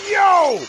Yo!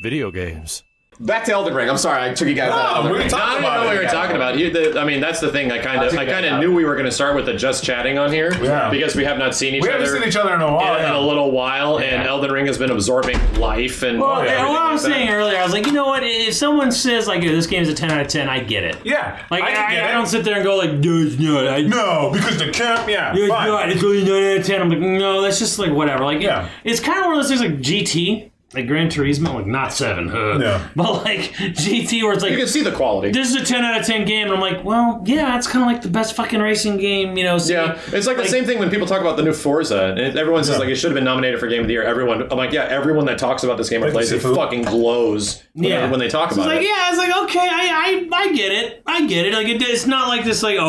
Video games. Back to Elden Ring. I'm sorry, I took you guys out. I didn't know what we were talking about. I mean, that's the thing. I kind of knew we were going to start with the just chatting on here because we have not seen each other. We haven't seen each other in a while. In a little while, and Elden Ring has been absorbing life and. Well, what I was saying earlier, I was like, you know what? If someone says like this game's a 10 out of 10, I get it. Yeah, like I don't sit there and go like, no, it's not. No, because the camp. Yeah, it's not. It's only 9 out of 10. I'm like, no, that's just like whatever. Like, it's kind of one of those things like GT. Like Gran Turismo, like not 7, but like GT, where it's like you can see the quality. This is a 10 out of 10 game, and I'm like, well, yeah, it's kind of like the best fucking racing game, you know. So yeah, it's like the same thing when people talk about the new Forza, and everyone says like it should have been nominated for Game of the Year. I'm like, yeah, everyone that talks about this game or plays it fucking glows when they talk about it. Like, yeah, it's like okay, I get it, Like it's not like this, like you're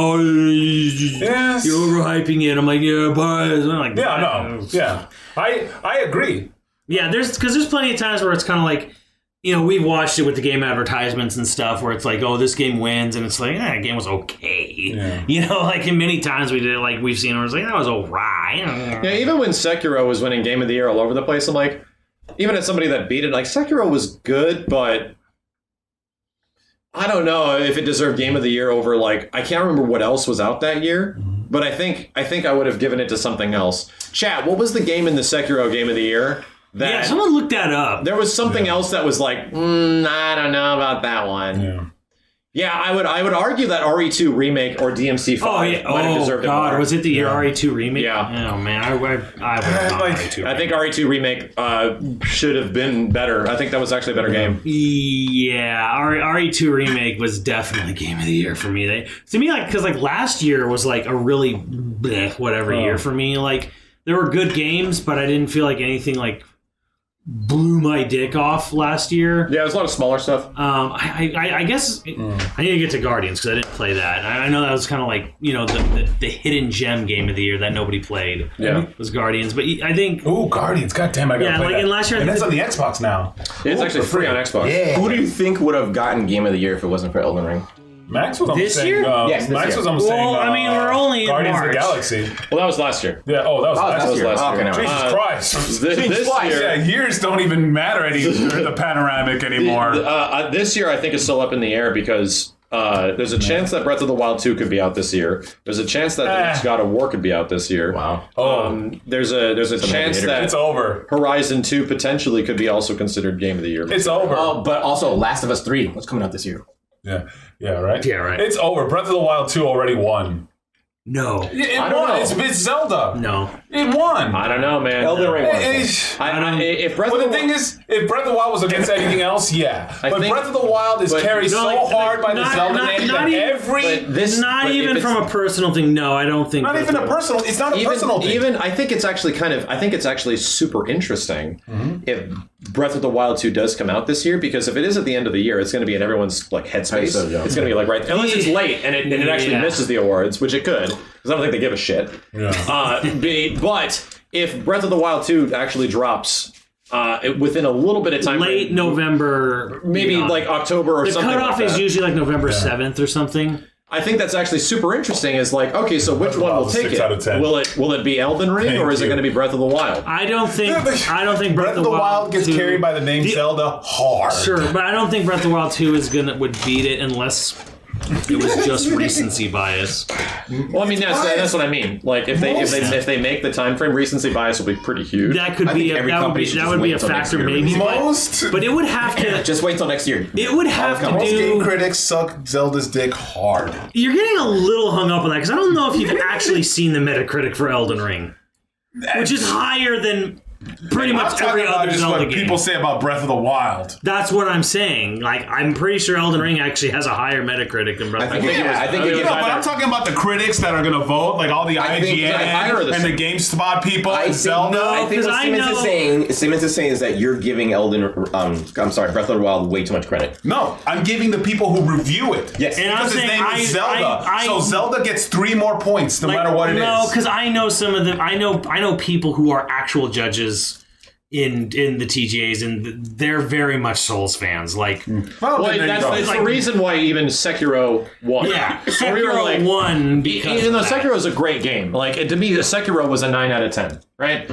overhyping it. I'm like, yeah, but I'm like, I agree. Yeah, there's plenty of times where it's kind of like, you know, we've watched it with the game advertisements and stuff where it's like, oh, this game wins, and it's like, the game was okay. Yeah. You know, like many times we did it, like we've seen where it's like, that was alright. Yeah, even when Sekiro was winning Game of the Year all over the place, I'm like, even as somebody that beat it, like Sekiro was good, but I don't know if it deserved Game of the Year over like, I can't remember what else was out that year. But I think I would have given it to something else. Chat, what was the game in the Sekiro Game of the Year? Someone looked that up. There was something else that was like, I don't know about that one. Yeah, I would argue that RE2 remake or DMC5 might have deserved it more. Was it the RE2 remake? Yeah. Oh man, I would have like RE2. I think RE2 remake should have been better. I think that was actually a better game. Yeah, RE2 remake was definitely Game of the Year for me. To me, like, because like last year was like a really whatever year for me. Like there were good games, but I didn't feel like anything like blew my dick off last year. Yeah, it was a lot of smaller stuff. I guess I need to get to Guardians because I didn't play that. I know that was kind of like, you know, the hidden gem game of the year that nobody played. Yeah, was Guardians. But I think Guardians. God damn, I gotta play that. And last year, and it's on the Xbox now. It's actually free on Xbox. Yeah. Who do you think would have gotten Game of the Year if it wasn't for Elden Ring? Max was almost saying. Yes, Max was almost saying. Well, I mean, we're only in Guardians March. of the Galaxy. Well, that was last year. Yeah. Oh, that was last year. Last year. Okay, Jesus Christ. This year, yeah, years don't even matter in the panoramic anymore. This year, I think is still up in the air because there's a chance that Breath of the Wild 2 could be out this year. There's a chance that the next God of War could be out this year. Wow. There's a chance that it's over. Horizon 2 potentially could be also considered Game of the Year. It's over. But also Last of Us 3. What's coming out this year? Yeah, right? Yeah, right. It's over. Breath of the Wild 2 already won. No. It won. It's Zelda. No. It won. I don't know, man. Elden Ring won. If Breath of the thing is, if Breath of the Wild was against anything else, yeah. But Breath of the Wild is carried so hard by the Zelda name that not even from a personal thing. No, I don't think. Not even a personal. It's not a personal thing. Even I think it's actually super interesting if Breath of the Wild 2 does come out this year, because if it is at the end of the year, it's going to be in everyone's like headspace. It's going to be like right unless it's late and it actually misses the awards, which it could, because I don't think they give a shit. Yeah. But if Breath of the Wild 2 actually drops within a little bit of time, late November, maybe like October or something. The cutoff like is usually like November 7th or something. I think that's actually super interesting. Is like, okay, so which one will take it? Out of 10. Will it be Elden Ring or is it going to be Breath of the Wild? I don't think Breath of the Wild gets carried by the name Zelda hard. Sure, but I don't think Breath of the Wild 2 would beat it unless it was just recency bias. Well, I mean that's what I mean. Like if they make the time frame, recency bias will be pretty huge. That could be that would be a factor maybe. But it would have to just wait till next year. It would have to do. Most game critics suck Zelda's dick hard. You're getting a little hung up on that because I don't know if you've actually seen the Metacritic for Elden Ring, which is higher than pretty much every other Zelda game. People say about Breath of the Wild. That's what I'm saying. Like, I'm pretty sure Elden Ring actually has a higher Metacritic than Breath of the Wild. I think but I'm talking about the critics that are going to vote, like all the IGN and the GameSpot people. I think what Simmons is saying is that you're giving Breath of the Wild way too much credit. No, I'm giving the people who review it. Yes, and because his name is Zelda. So Zelda gets 3 more points no matter what it is. No, because I know some of them. I know people who are actual judges in the TGAs, and they're very much Souls fans. Like, well that's the reason why even Sekiro won. Yeah, Sekiro won because even though Sekiro is a great game. Like, to me, Sekiro was a 9 out of 10, right?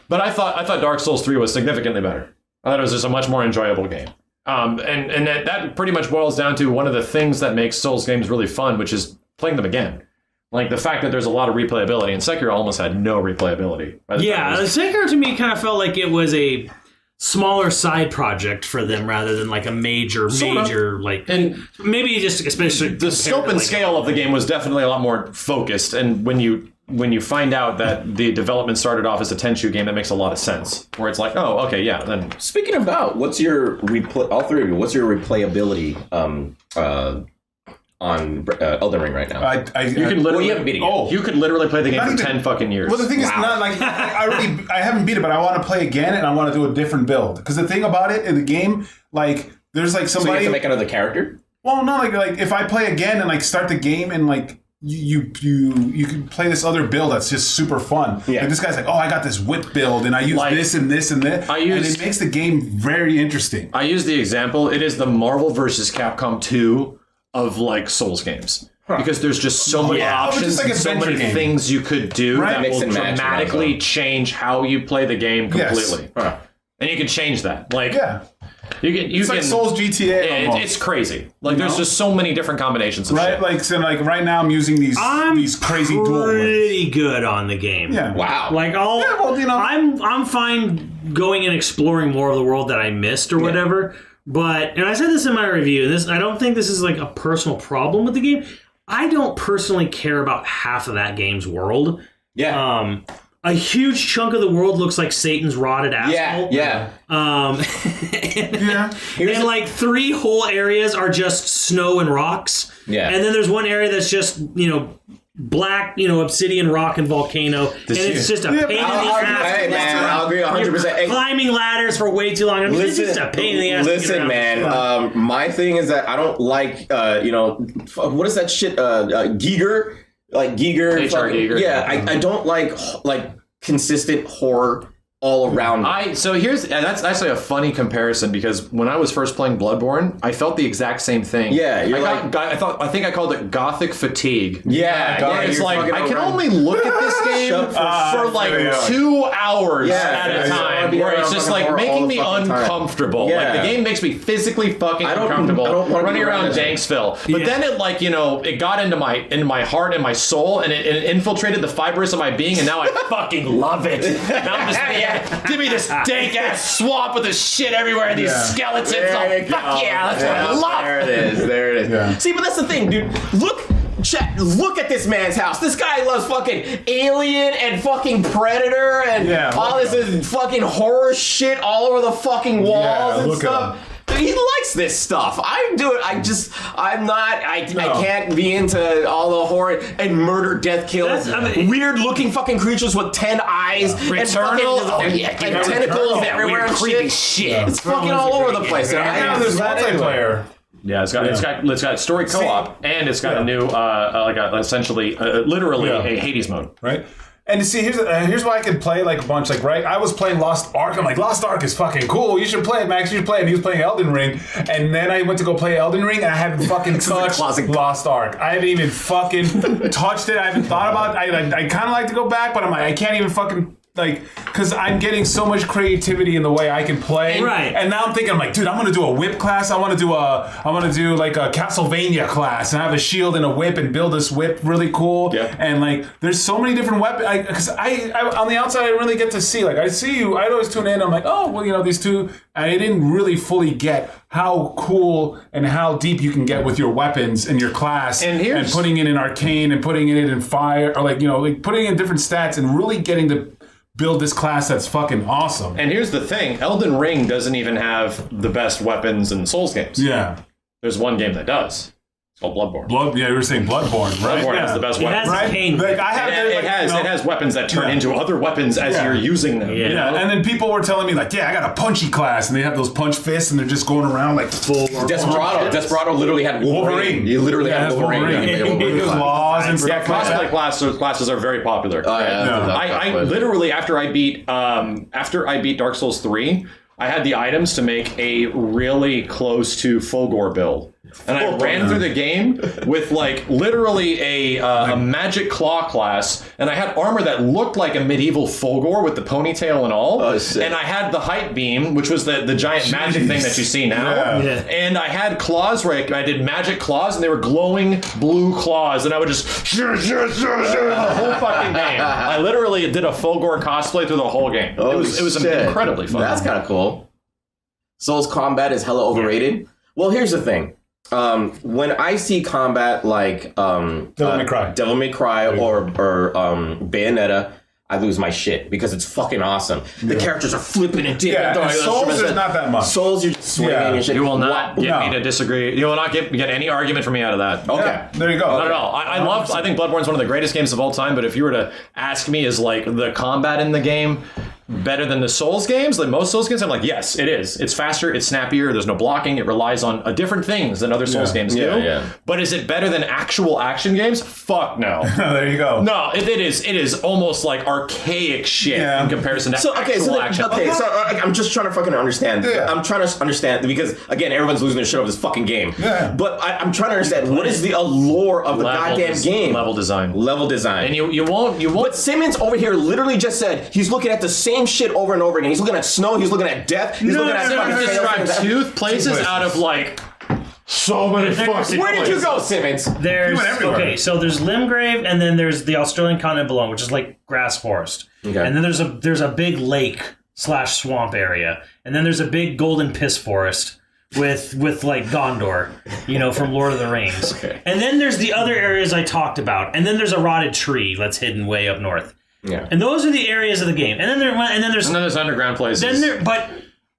But I thought Dark Souls 3 was significantly better. I thought it was just a much more enjoyable game. And that pretty much boils down to one of the things that makes Souls games really fun, which is playing them again. Like, the fact that there's a lot of replayability, and Sekiro almost had no replayability. Sekiro to me kind of felt like it was a smaller side project for them rather than like a major, like, and maybe just especially the scope and scale of the game was definitely a lot more focused. And when you find out that the development started off as a Tenchu game, that makes a lot of sense. Where it's like, oh, okay, yeah. Then speaking about, what's your all three of you? What's your replayability? On Elden Ring right now. You can literally, you haven't beat it yet. You could literally play the game for 10 fucking years. Well, the thing is, not like I haven't beat it, but I want to play again, and I want to do a different build. Because the thing about it in the game, like, there's like somebody. So you have to make another character. Well, no, like if I play again and like start the game and like you can play this other build that's just super fun. Yeah. Like, this guy's like, oh, I got this whip build, and I use this and this and this, and it makes the game very interesting. I use the example. It is the Marvel versus Capcom 2 of like Souls games, because there's just so many options, like so many things you could do that will dramatically change how you play the game completely. Yes. And you can change that. Like, it's like Souls GTA. It's crazy. Like, there's just so many different combinations of shit. Like, so like right now I'm using these crazy dual ones. Pretty good on the game. Yeah. Wow. Like, I'm fine going and exploring more of the world that I missed or whatever. But, and I said this in my review, I don't think this is like a personal problem with the game. I don't personally care about half of that game's world. Yeah. A huge chunk of the world looks like Satan's rotted asshole. Yeah. And like 3 whole areas are just snow and rocks. Yeah. And then there's one area that's just, black, obsidian rock and volcano. It's just a pain in the ass. Hey, man, I'll agree 100%. Climbing ladders for way too long. It's just a pain in the ass. Listen, man, my thing is that I don't like, what is that shit? Giger? Like Giger. HR Giger. Yeah, I don't like consistent horror all around me. That's actually a funny comparison, because when I was first playing Bloodborne, I felt the exact same thing. Yeah, I think I called it gothic fatigue. Yeah, it's like I can only look at this game for like 2 hours at a time, where it's just like making me uncomfortable. Like, the game makes me physically fucking uncomfortable running around Danksville. But then it got into my heart and my soul, and it infiltrated the fibers of my being, and now I fucking love it. Now I'm just give me this dank ass swamp with this shit everywhere and these skeletons. That's what I love. There it is. Yeah. See, but that's the thing, dude. Look at this man's house. This guy loves fucking Alien and fucking Predator and all this fucking horror shit all over the fucking walls and stuff. He likes this stuff. I do it. I can't be into all the horror and murder, death, kill, weird looking fucking creatures with 10 eyes and tentacles everywhere and shit. It's fucking all over the place. There's multiplayer. Yeah, it's got story co-op, and it's got a new essentially literally a Hades mode. Right. And see, here's why I could play like a bunch. Like, right, I was playing Lost Ark. I'm like, Lost Ark is fucking cool. You should play it, Max. You should play it. And he was playing Elden Ring. And then I went to go play Elden Ring, and I haven't fucking touched Lost Ark. I haven't even fucking touched it. I haven't thought about it. I kind of like to go back, but I'm like, I can't even fucking... Like, because I'm getting so much creativity in the way I can play, right? And now I'm thinking, I'm like, dude, I'm gonna do a whip class. I want to do like a Castlevania class and have a shield and a whip and build this whip really cool. Yeah. And like, there's so many different weapons. Because I on the outside, I really get to see. Like, I see you. I'd always tune in. I'm like, oh, well, these two. I didn't really fully get how cool and how deep you can get with your weapons and your class, and putting it in arcane and putting it in fire, or like putting in different stats and really getting to build this class that's fucking awesome. And here's the thing, Elden Ring doesn't even have the best weapons in Souls games. Yeah. There's one game that does. It's Oh, Bloodborne. Yeah, you were saying Bloodborne, right? Bloodborne has the best It weapons. has Right? pain. Like, I have It has weapons that turn into other weapons as you're using them. Yeah. Yeah, and then people were telling me like, yeah, I got a punchy class, and they have those punch fists, and they're just going around like full. Desperado literally had Wolverine. You literally had Wolverine. Claws and Yeah, stuff like cosplay that. classes are very popular. I literally after I beat Dark Souls 3, I had the items to make a really close to Fulgor build. And I ran through the game with like literally a magic claw class, and I had armor that looked like a medieval Fulgor with the ponytail and all. And I had the hype beam, which was the giant magic thing that you see now. Yeah. And I had claws where I did magic claws, and they were glowing blue claws, and I would just the whole fucking game. I literally did a Fulgor cosplay through the whole game. It was incredibly fun. That's kind of cool. Souls combat is hella overrated. Well, here's the thing. When I see combat like Devil May Cry or Bayonetta, I lose my shit because it's fucking awesome. The characters are flipping and dipping. Yeah, and Souls is not that much. Souls, you're just swinging and shit. You will not get me to disagree. You will not get any argument from me out of that. Okay. Yeah, there you go. Not at all. I think Bloodborne's one of the greatest games of all time, but if you were to ask me, is like the combat in the game better than the Souls games, like most Souls games, I'm like, yes, it is. It's faster, it's snappier, there's no blocking, it relies on different things than other Souls games do. Yeah. But is it better than actual action games? Fuck no. There you go. No, it is almost like archaic shit in comparison to actual action. So I'm just trying to fucking understand. Yeah. I'm trying to understand because again, everyone's losing their shit over this fucking game. Yeah. But I'm trying to understand what is the allure of the goddamn game. Level design. And you won't. But Simmons over here literally just said he's looking at the same shit over and over again. He's looking at snow. He's looking at death. He's looking at fucking describe two places out of like so many fucking. Where did you go, Simmons? There's went everywhere. okay, so there's Limgrave, and then there's the Australian continent below, which is like grass forest. Okay. And then there's a big lake / swamp area, and then there's a big golden piss forest with like Gondor, from Lord of the Rings. Okay. And then there's the other areas I talked about, and then there's a rotted tree that's hidden way up north. Yeah. And those are the areas of the game. And then there's underground places. But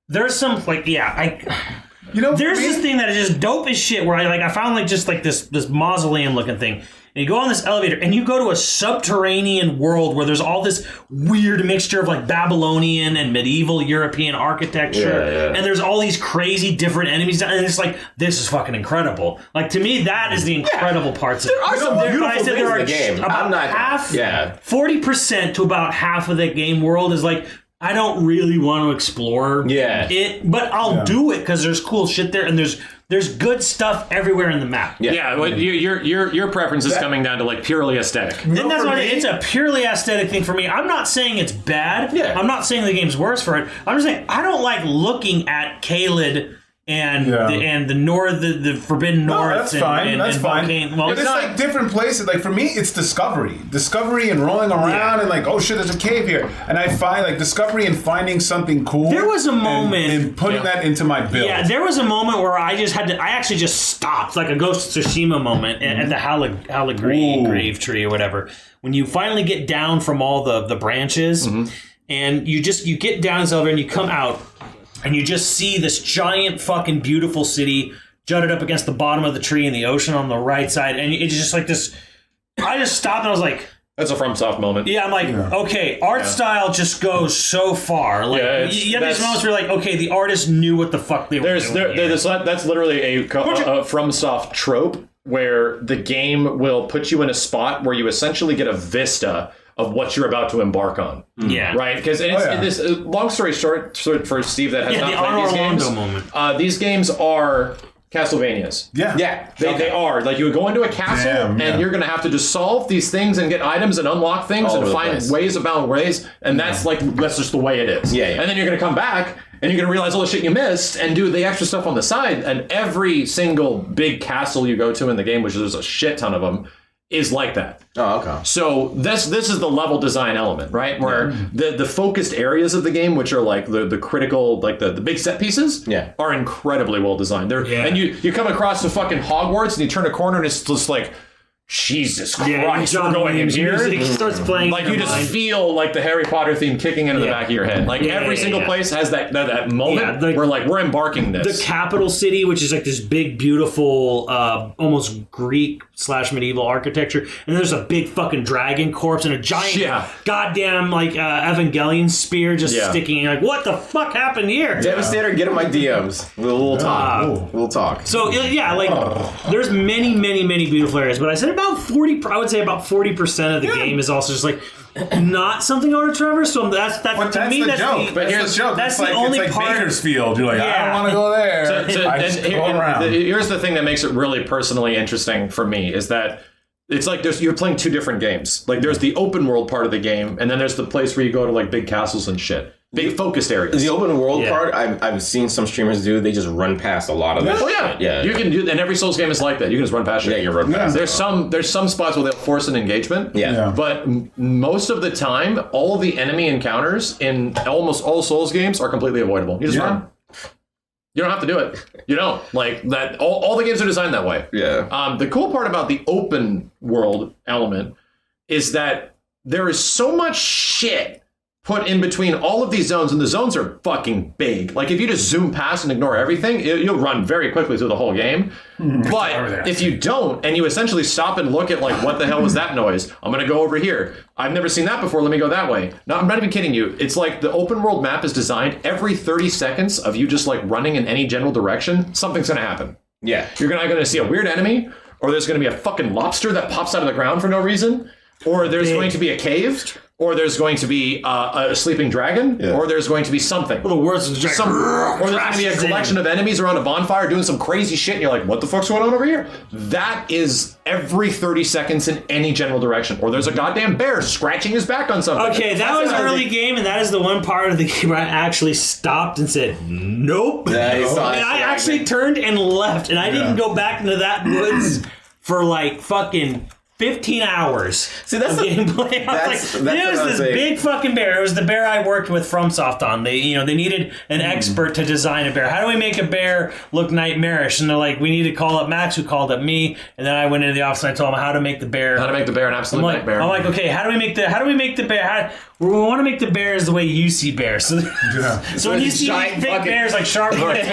there's some like there's this thing that is just dope as shit where I found like just like this mausoleum looking thing. And you go on this elevator and you go to a subterranean world where there's all this weird mixture of like Babylonian and medieval European architecture. And there's all these crazy different enemies. And it's like, this is fucking incredible. Like to me, that is the incredible parts of it. There are some beautiful things in the game. About I'm not half, 40% to about half of the game world is like, I don't really want to explore it, but I'll do it because there's cool shit there and there's good stuff everywhere in the map. Well, your preference is coming down to like purely aesthetic. And that's what it's a purely aesthetic thing for me. I'm not saying it's bad. Yeah. I'm not saying the game's worse for it. I'm just saying I don't like looking at Caelid and the Forbidden North. That's fine. That's fine. Well, it's like different places. Like for me, it's discovery and rolling around and like, oh shit, there's a cave here, and I find like discovery and finding something cool. There was a moment and putting that into my build. Yeah, there was a moment where I actually just stopped, like a Ghost of Tsushima moment at the Haligri grave tree or whatever. When you finally get down from all the branches, and you get down this elevator and you come out. And you just see this giant fucking beautiful city jutted up against the bottom of the tree and the ocean on the right side. And it's just like this. I just stopped and I was like, that's a FromSoft moment. Yeah, I'm like, okay, art style just goes so far. Like, you have these moments where you're like, okay, the artist knew what the fuck they were doing. That's literally a FromSoft trope where the game will put you in a spot where you essentially get a vista of what you're about to embark on. Yeah. Right? Because this long story short for Steve that has not played these games. Moment. These games are Castlevanias. Yeah. They are. Like you would go into a castle and you're going to have to just solve these things and get items and unlock things and find ways about ways. And that's just the way it is. Yeah. And then you're going to come back and you're going to realize all the shit you missed and do the extra stuff on the side. And every single big castle you go to in the game, which there's a shit ton of them, is like that. Oh, okay. So this is the level design element, right? Where the focused areas of the game, which are like the critical, like the big set pieces, are incredibly well designed. And you come across the fucking Hogwarts and you turn a corner and it's just like Jesus Yeah, Christ, John we're going in Williams here. music starts playing. Like in you your just mind. feel like the Harry Potter theme kicking into the back of your head. Like every single place has that moment where like we're embarking this. The capital city, which is like this big, beautiful, almost Greek / medieval architecture, and there's a big fucking dragon corpse and a giant goddamn like Evangelion spear just sticking in. Like, what the fuck happened here? Devastator, get in my DMs. We'll talk. We'll talk. So yeah, like there's many beautiful areas, but I said about 40. I would say about 40% of the game is also just like not something I want to traverse. So that's to me that's the joke. That's the joke. That's it's the like, only it's like part. Bakersfield. You're like, I don't want to go there. I just go around. Here's the thing that makes it really personally interesting for me is that it's like you're playing two different games. Like there's the open world part of the game, and then there's the place where you go to like big castles and shit. Big focused areas. The open world part, I've seen some streamers do. They just run past a lot of that. Oh yeah. You can do, and every Souls game is like that. You can just run past it. Yeah, you run past. There's some spots where they'll force an engagement. Yeah. But most of the time, all the enemy encounters in almost all Souls games are completely avoidable. You just run. You don't have to do it. You don't. Like that. All the games are designed that way. Yeah. The cool part about the open world element is that there is so much shit put in between all of these zones, and the zones are fucking big. Like if you just zoom past and ignore everything, you'll run very quickly through the whole game. But if you don't, and you essentially stop and look at like, what the hell was that noise? I'm gonna go over here. I've never seen that before. Let me go that way. No, I'm not even kidding you. It's like the open world map is designed every 30 seconds of you just like running in any general direction, something's gonna happen. Yeah. You're either gonna see a weird enemy, or there's gonna be a fucking lobster that pops out of the ground for no reason, or there's going to be a cave, or there's going to be a sleeping dragon, or there's going to be something. Well, the worst is or there's going to be a collection of enemies around a bonfire doing some crazy shit, and you're like, what the fuck's going on over here? That is every 30 seconds in any general direction. Or there's a goddamn bear scratching his back on something. Okay, that was early game, and that is the one part of the game where I actually stopped and said, nope. Nice. And I actually turned and left, and I didn't go back into that woods for like fucking 15 hours. See, that's of gameplay. I was like, there was this big fucking bear. It was the bear I worked with FromSoft on. They needed an expert to design a bear. How do we make a bear look nightmarish? And they're like, we need to call up Max, who called up me. And then I went into the office and I told him how to make the bear. How to make the bear an absolute nightmare. I'm like, okay, how do we make the bear? We want to make the bears the way you see bears. So when you see big bears like sharp like,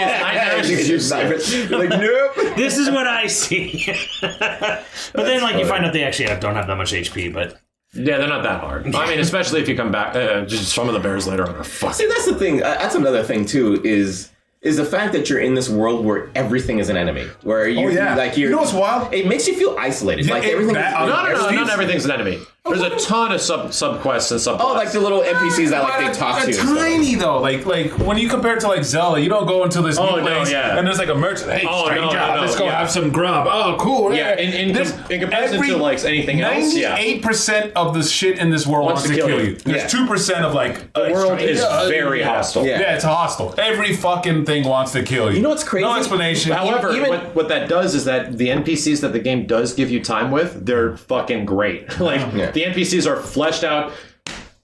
nope. this is what I see. But then like you find out they actually don't have that much HP, but yeah, they're not that hard. I mean, especially if you come back, just some of the bears later on are fucking. See, that's the thing. That's another thing too. Is the fact that you're in this world where everything is an enemy, where you you know what's wild? It makes you feel isolated. Yeah, like everything. No, not everything's an enemy. There's a ton of sub quests and subplots. Oh, like the little NPCs that like they talk to. Tiny though, like when you compare it to like Zelda, you don't go into this new place and there's like a merchant. Hey, stranger, let's go have some grub. Oh, cool. Yeah, in comparison to like anything else, 98% of the shit in this world wants to kill you. There's 2% of like the world is very hostile. Yeah, it's hostile. Every fucking thing wants to kill you. You know what's crazy? No explanation. However, what that does is that the NPCs that the game does give you time with, they're fucking great. Like the NPCs are fleshed out.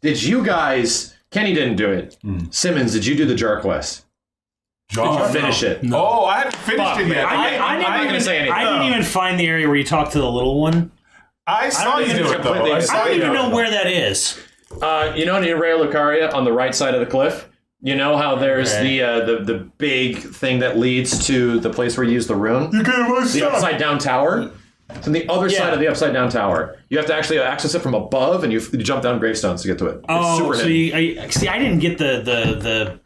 Did you guys? Kenny didn't do it. Simmons, did you do the jar quest? Did you finish it? No. Oh, I haven't finished it yet. I'm not going to say anything. I didn't even find the area where you talk to the little one. I saw you do it though. I don't even know where that is. You know, in Area Lucaria on the right side of the cliff. You know how there's the big thing that leads to the place where you use the rune? The upside down tower? It's on the other side of the upside down tower. You have to actually access it from above, and you jump down gravestones to get to it. It's super hidden. I didn't get the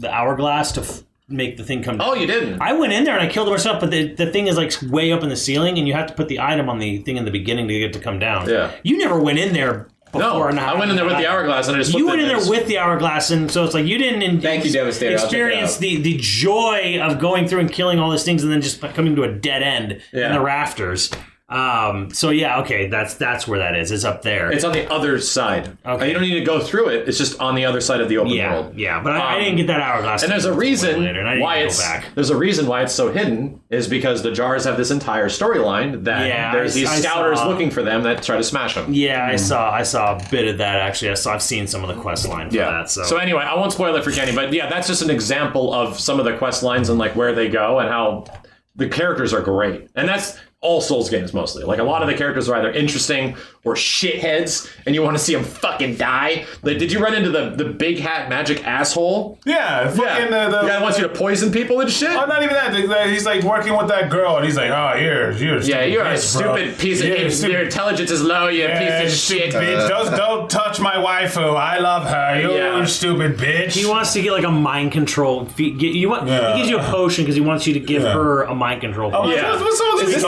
hourglass to make the thing come down. Oh, you didn't? I went in there and I killed it myself, but the thing is like way up in the ceiling, and you have to put the item on the thing in the beginning to get it to come down. Yeah. You never went in there. No, I went in there with the hourglass and I just you went in there with the hourglass, and so it's like you didn't experience the joy of going through and killing all these things and then just coming to a dead end in the rafters. So yeah, okay, that's where that is. It's up there. It's on the other side. Okay. You don't need to go through it. It's just on the other side of the open world. Yeah, but I didn't get that hourglass. And there's a reason why there's a reason why it's so hidden is because the jars have this entire storyline that there's these scouters looking for them that try to smash them. Yeah, I saw a bit of that actually. I've seen some of the quest line for that. So anyway, I won't spoil it for Kenny, but yeah, that's just an example of some of the quest lines and like where they go and how the characters are great. And that's all Souls games mostly. Like a lot of the characters are either interesting or shitheads, and you want to see them fucking die. Like, did you run into the big hat magic asshole? Yeah, fucking the guy that wants you to poison people and shit. Oh, not even that. He's like working with that girl, and he's like, "Oh, you're a stupid you're a bitch, stupid bro. piece of your intelligence is low. You piece of shit. Bitch. Don't touch my waifu. I love her. You stupid bitch." He wants to get like a mind control. He gives you a potion because he wants you to give her a mind control. Oh, Yeah. Is it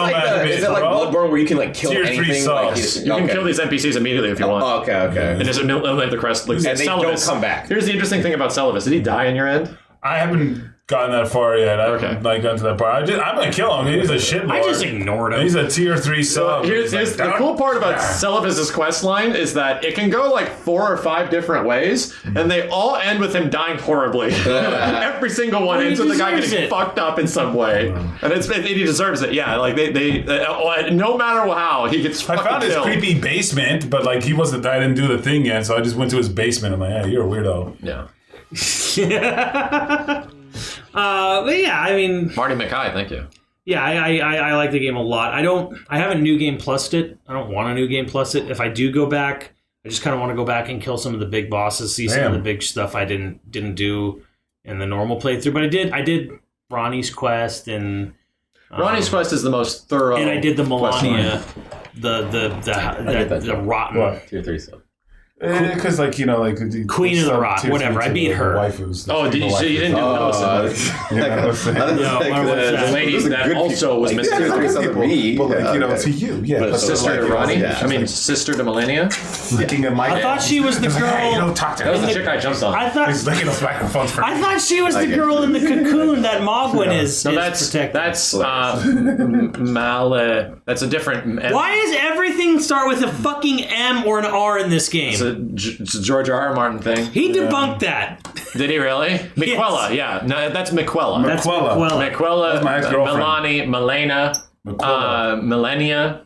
like Bloodborne where you can like kill Tier 3 anything? subs. You can kill these NPCs immediately if you want. Oh, okay. And just eliminate the crest. Like, And they don't come back. Here's the interesting thing about Celovus. Did he die in your end? I haven't gotten that far yet. I haven't gotten to that part. I'm gonna kill him. He's a shitlord. I just ignored him. He's a tier 3 sub. Here's the cool part about Celovus' quest line is that it can go like 4 or 5 different ways, and they all end with him dying horribly. Every single one ends with the guy getting fucked up in some way, and he deserves it. Yeah, like they no matter how he gets fucking I found his killed. creepy basement, but like I didn't do the thing yet, so I just went to his basement. I'm like, hey, you're a weirdo. Yeah. But yeah, I mean, Marty McKay, thank you. yeah, I like the game a lot. I haven't new game plussed it. I don't want a new game plus it. If I do go back, I just kind of want to go back and kill some of the big bosses, see some of the big stuff I didn't do in the normal playthrough. But I did Ronnie's quest and Ronnie's quest is the most thorough. and I did the Melania, the rotten. What? Tier 3 sub. Because like Queen of the Rock, whatever. I beat her. Waifus, Oh, you didn't do notice the lady that also was missing. Tier 3 sub to me. Well, to you, yeah. But sister to Ronnie? Yeah. I mean, sister to Melania? Sticking a mic. I thought she was the Hey, girl. don't talk to That was her. the chick I jumped on. I thought He's licking those microphones for I thought she was the girl in the cocoon that Mogwin is No, that's protecting. that's that's a different. Why does everything start with a fucking M or an R in this game? It's a George R. R. Martin thing. He debunked that. Did he really? Miquella, yeah. No, that's Miquella. That's Miquella. Miquella. Miquella, That's my ex-girlfriend. Melanie, Melena, Melania.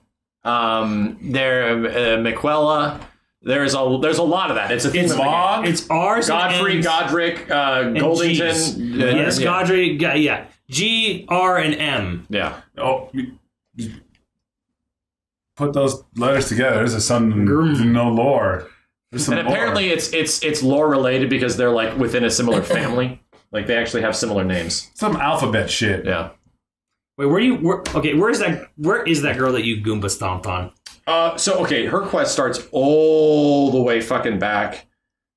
Miquella. There's a lot of that. It's a theme of the game. Mog. It's R's Godfrey, and M's Godric, and G's. Goldington. Yes, yeah. Godfrey. Yeah, G, R, and M. Yeah. Oh, put those letters together. There's no lore. There's some And apparently it's lore related because they're like within a similar family. Like they actually have similar names. some alphabet shit. Yeah. Wait, where is that girl that you Goomba stomped on? Her quest starts all the way fucking back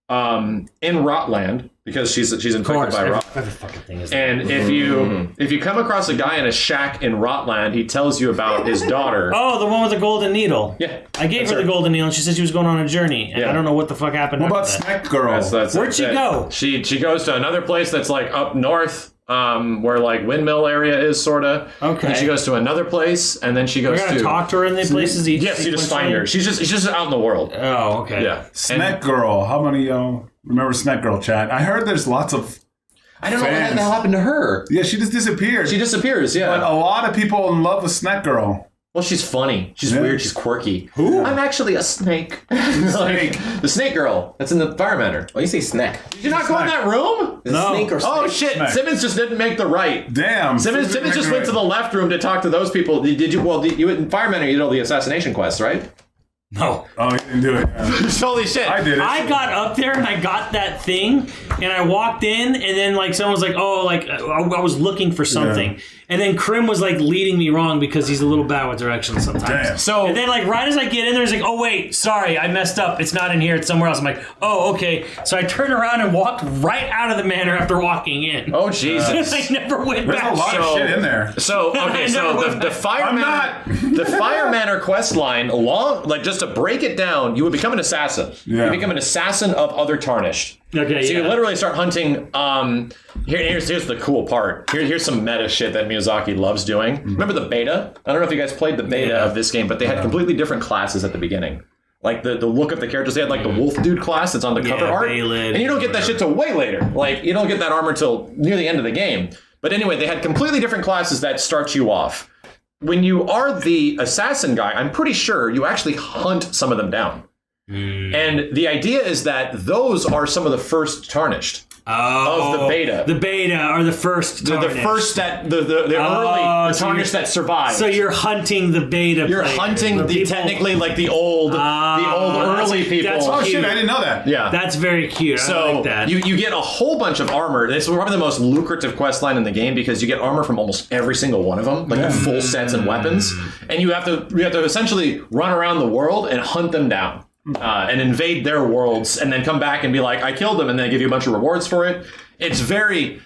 in Rotland because she's infected by rot. Every fucking thing is And if you come across a guy in a shack in Rotland, he tells you about his daughter. Oh, the one with the golden needle. Yeah. I gave her the golden needle, and she said she was going on a journey, and Yeah. I don't know what the fuck happened. What about after that. Snack Girl? Where'd she go? She goes to another place that's like up north, where like Windmill area is sorta. Okay. And she goes to another place, and then she goes We're gonna talk to her in the places. Yes, you just find her. She's just out in the world. Oh, okay. Yeah. Snack Girl. How many remember Snack Girl chat? I heard there's lots of. I don't know what Fans. the hell happened to her. Yeah, she just disappeared. She disappears. Yeah. But a lot of people in love with Snack Girl. Well, she's funny. She's Yeah. weird. She's quirky. Who? I'm actually a snake. Like, the snake girl. That's in the Fire Manor. Oh, you say snack. Did you not go in that room? Is it snake or snake? Oh shit! Snake. Simmons just didn't make the right. Damn. Simmons just went to the left room to talk to those people. Did you? Well, you in Fire Manor, you did all the assassination quests, right? No. Oh, you didn't do it. Holy shit! I did it. I got up there and I got that thing and I walked in and then like someone was like, oh, like I was looking for something. Yeah. And then Krim was like leading me wrong because he's a little bad with directions sometimes. Damn. So And then like right as I get in there, he's like, oh wait, sorry, I messed up. It's not in here, it's somewhere else. I'm like, oh, okay. So I turned around and walked right out of the manor after walking in. oh Jesus! I never went There's back. a lot of shit in there. So okay, so the Fire I'm Manor, the Fire Manor quest line, along like just to break it down, you would become an assassin. Yeah. You become an assassin of other tarnished. Okay, So you yeah. literally start hunting. Here's the cool part. Here's some meta shit that Miyazaki loves doing. Remember the beta? I don't know if you guys played the beta of this game, but they had completely different classes at the beginning. Like the look of the characters, they had like the wolf dude class that's on the cover art, Balin, and you don't get that shit till way later. Like you don't get that armor till near the end of the game. But anyway, they had completely different classes that start you off. When you are the assassin guy, I'm pretty sure you actually hunt some of them down. And the idea is that those are some of the first tarnished. of the beta. The beta or the first The Tarnish. first that the early Tarnish that survived. So you're hunting the beta. You're players, hunting the people. technically like the old early people. Oh shit! I didn't know that. Yeah, That's very cute. I so like that. you get a whole bunch of armor. This is probably the most lucrative quest line in the game because you get armor from almost every single one of them, like the full sets and weapons, and you have to essentially run around the world and hunt them down. And invade their worlds and then come back and be like, I killed them, and then give you a bunch of rewards for it. It's very...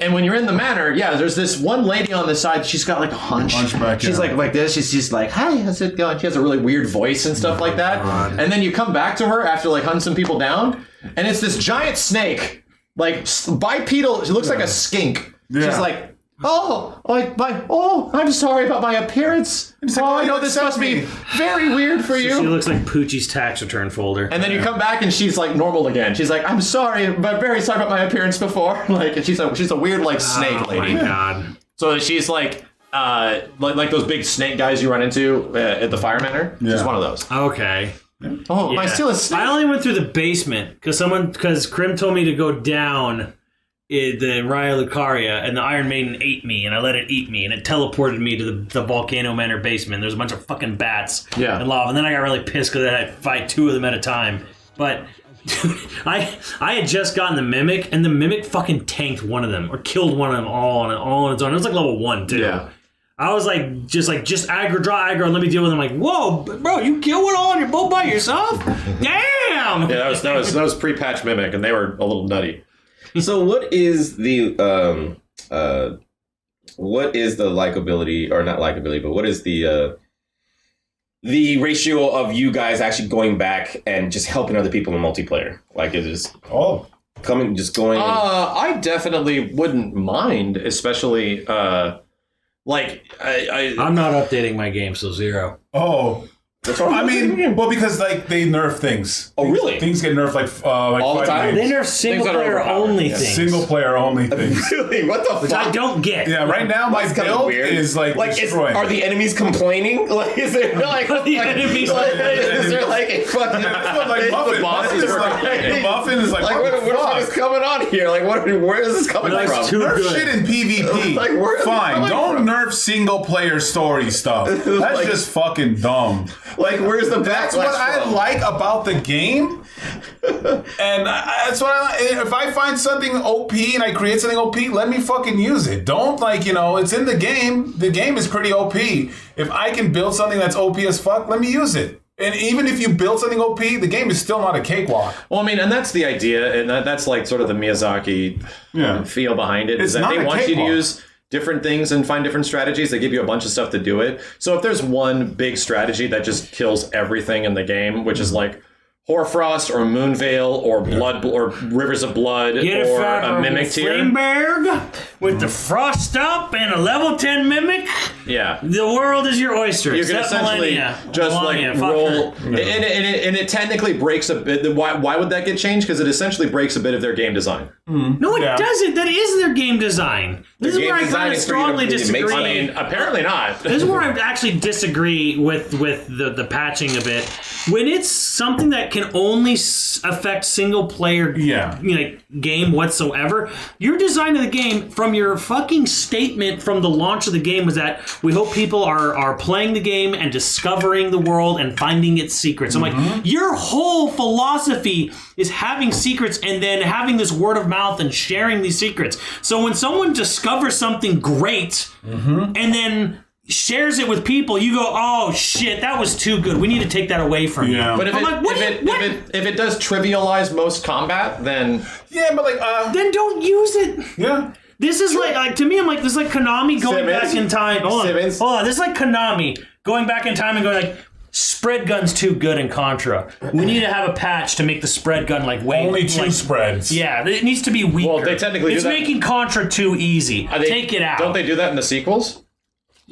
And when you're in the manor, there's this one lady on the side, she's got like a hunchback. She's like this. She's like, hi, how's it going? She has a really weird voice and stuff like that. And then you come back to her after like hunting some people down, and it's this giant snake, like bipedal. She looks like a skink. She's like, I'm sorry about my appearance. I know this must be very weird for you. She looks like Poochie's tax return folder. And then you come back and she's like normal again. She's like, I'm sorry, but very sorry about my appearance before. Like, and she's a weird like snake lady. Oh my god. So she's like those big snake guys you run into at the fire manor. She's one of those. Okay. Oh, I steal a snake. I only went through the basement because Krim told me to go down the Raya Lucaria, and the Iron Maiden ate me, and I let it eat me, and it teleported me to the Volcano Manor basement. There's a bunch of fucking bats and lava, and then I got really pissed because I had to fight 2 of them at a time. But dude, I had just gotten the Mimic, and the Mimic fucking tanked one of them, or killed one of them all on its own. It was like level 1, too. Yeah. I was like, just aggro, draw aggro, and let me deal with them. Like, whoa, bro, you killed one all on your boat by yourself? Damn! Yeah, that was pre-patch Mimic, and they were a little nutty. So what is the likability, or not likability, but what is the ratio of you guys actually going back and just helping other people in multiplayer? Like, it is going. I definitely wouldn't mind, especially I'm not updating my game, so 0. Oh. I mean, well, because like they nerf things. Oh, really? Things get nerfed like all the time. They nerf single player only things. Single player only things. Really? What the Which fuck? I don't get. Yeah, right now my build is like destroying. Are the enemies complaining? Like, is there like the enemies? Is there like a fucking like Muffin? Muffin is like what the fuck is coming on here? Like, where is this coming from? Nerf shit in PvP. Like, where is fine. Don't from? nerf single player story stuff. That's just fucking dumb. Like, where's the That's what I like about the game, and that's what I like. If I find something OP and I create something OP, let me fucking use it. Don't it's in the game. The game is pretty OP. If I can build something that's OP as fuck, let me use it. And even if you build something OP, the game is still not a cakewalk. Well, I mean, and that's the idea, and that's like sort of the Miyazaki feel behind it, is that they want you to use different things and find different strategies. They give you a bunch of stuff to do it. So if there's one big strategy that just kills everything in the game, which is like Hoarfrost or Moonveil or Blood or Rivers of Blood or a Mimic tier. Flameberg with the Frost up and a level 10 Mimic. Yeah. The world is your oyster. You can essentially just roll. And it technically breaks a bit. Why would that get changed? Because it essentially breaks a bit of their game design. No, it doesn't. That is their game design. This is where I kind of strongly disagree. I mean, apparently not. This is where I actually disagree with the patching a bit. When it's something that can only affect single player game whatsoever, your design of the game from your fucking statement from the launch of the game was that we hope people are playing the game and discovering the world and finding its secrets. I'm like, your whole philosophy is having secrets and then having this word of mouth and sharing these secrets. So when someone discovers something great and then shares it with people, you go, oh shit, that was too good. We need to take that away from you. But if it does trivialize most combat, then then don't use it. Yeah. This is like to me, I'm like, this is like Konami going back in time. Hold on. This is like Konami going back in time and going like, spread gun's too good in Contra. We need to have a patch to make the spread gun like way only 2 spreads. Yeah, it needs to be weaker. Well, they technically it's do that. making Contra too easy. Take it out. Don't they do that in the sequels?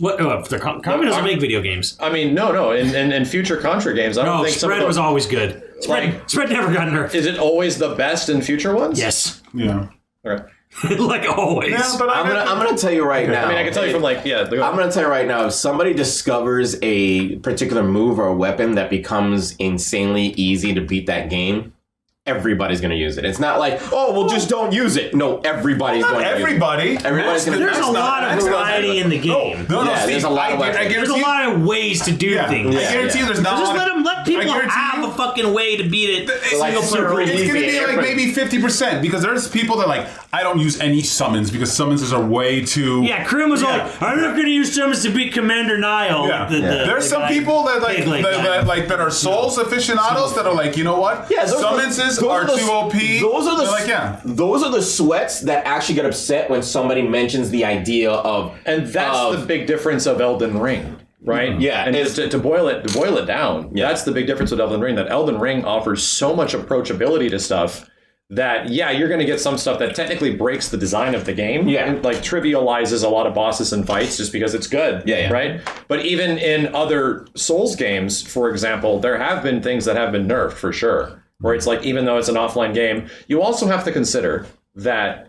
What? Konami doesn't make video games. I mean, no. In future Contra games, I don't think spread was always good. Spread never got nerfed. Is it always the best in future ones? Yes. Yeah. Okay. Like always. Yeah, but I'm gonna tell you right now. I mean, I can tell you from I'm gonna tell you right now. If somebody discovers a particular move or a weapon that becomes insanely easy to beat that game, everybody's going to use it. It's not like, oh, well, just don't use it. No, everybody's going to use it. Everybody's going to There's a lot of variety in the game. No, there's a lot of There's a lot of ways to do things. I guarantee you there's not. Just let people have a fucking way to beat it. Like super It's easy. going to be like maybe 50% because there's people that are like, I don't use any summons because summons are way too. Yeah, Krim was like, I'm not going to use summons to beat Commander Nile. Yeah. There's some people that that are Souls aficionados that are like, you know what? Yeah, summons are too OP. Those are the sweats that actually get upset when somebody mentions the idea of, and that's the big difference of Elden Ring. Right? Yeah. And to boil it down, that's the big difference with Elden Ring, that Elden Ring offers so much approachability to stuff that, you're going to get some stuff that technically breaks the design of the game. Yeah. And, like, trivializes a lot of bosses and fights just because it's good. Yeah. Right? But even in other Souls games, for example, there have been things that have been nerfed for sure. Where it's like, even though it's an offline game, you also have to consider that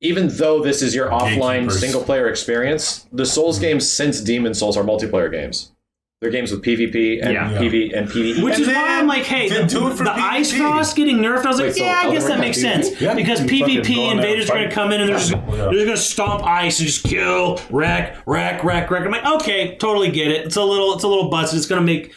even though this is your offline single-player experience, the Souls games since Demon's Souls are multiplayer games. They're games with PvP and PV and PvE. Which is why I'm like, hey, the Ice Frost getting nerfed, I was like, I guess that makes sense. Yeah, because PvP invaders are going to come in and they're just going to stomp ice and just kill, wreck. I'm like, okay, totally get it. It's a little busted. It's going to make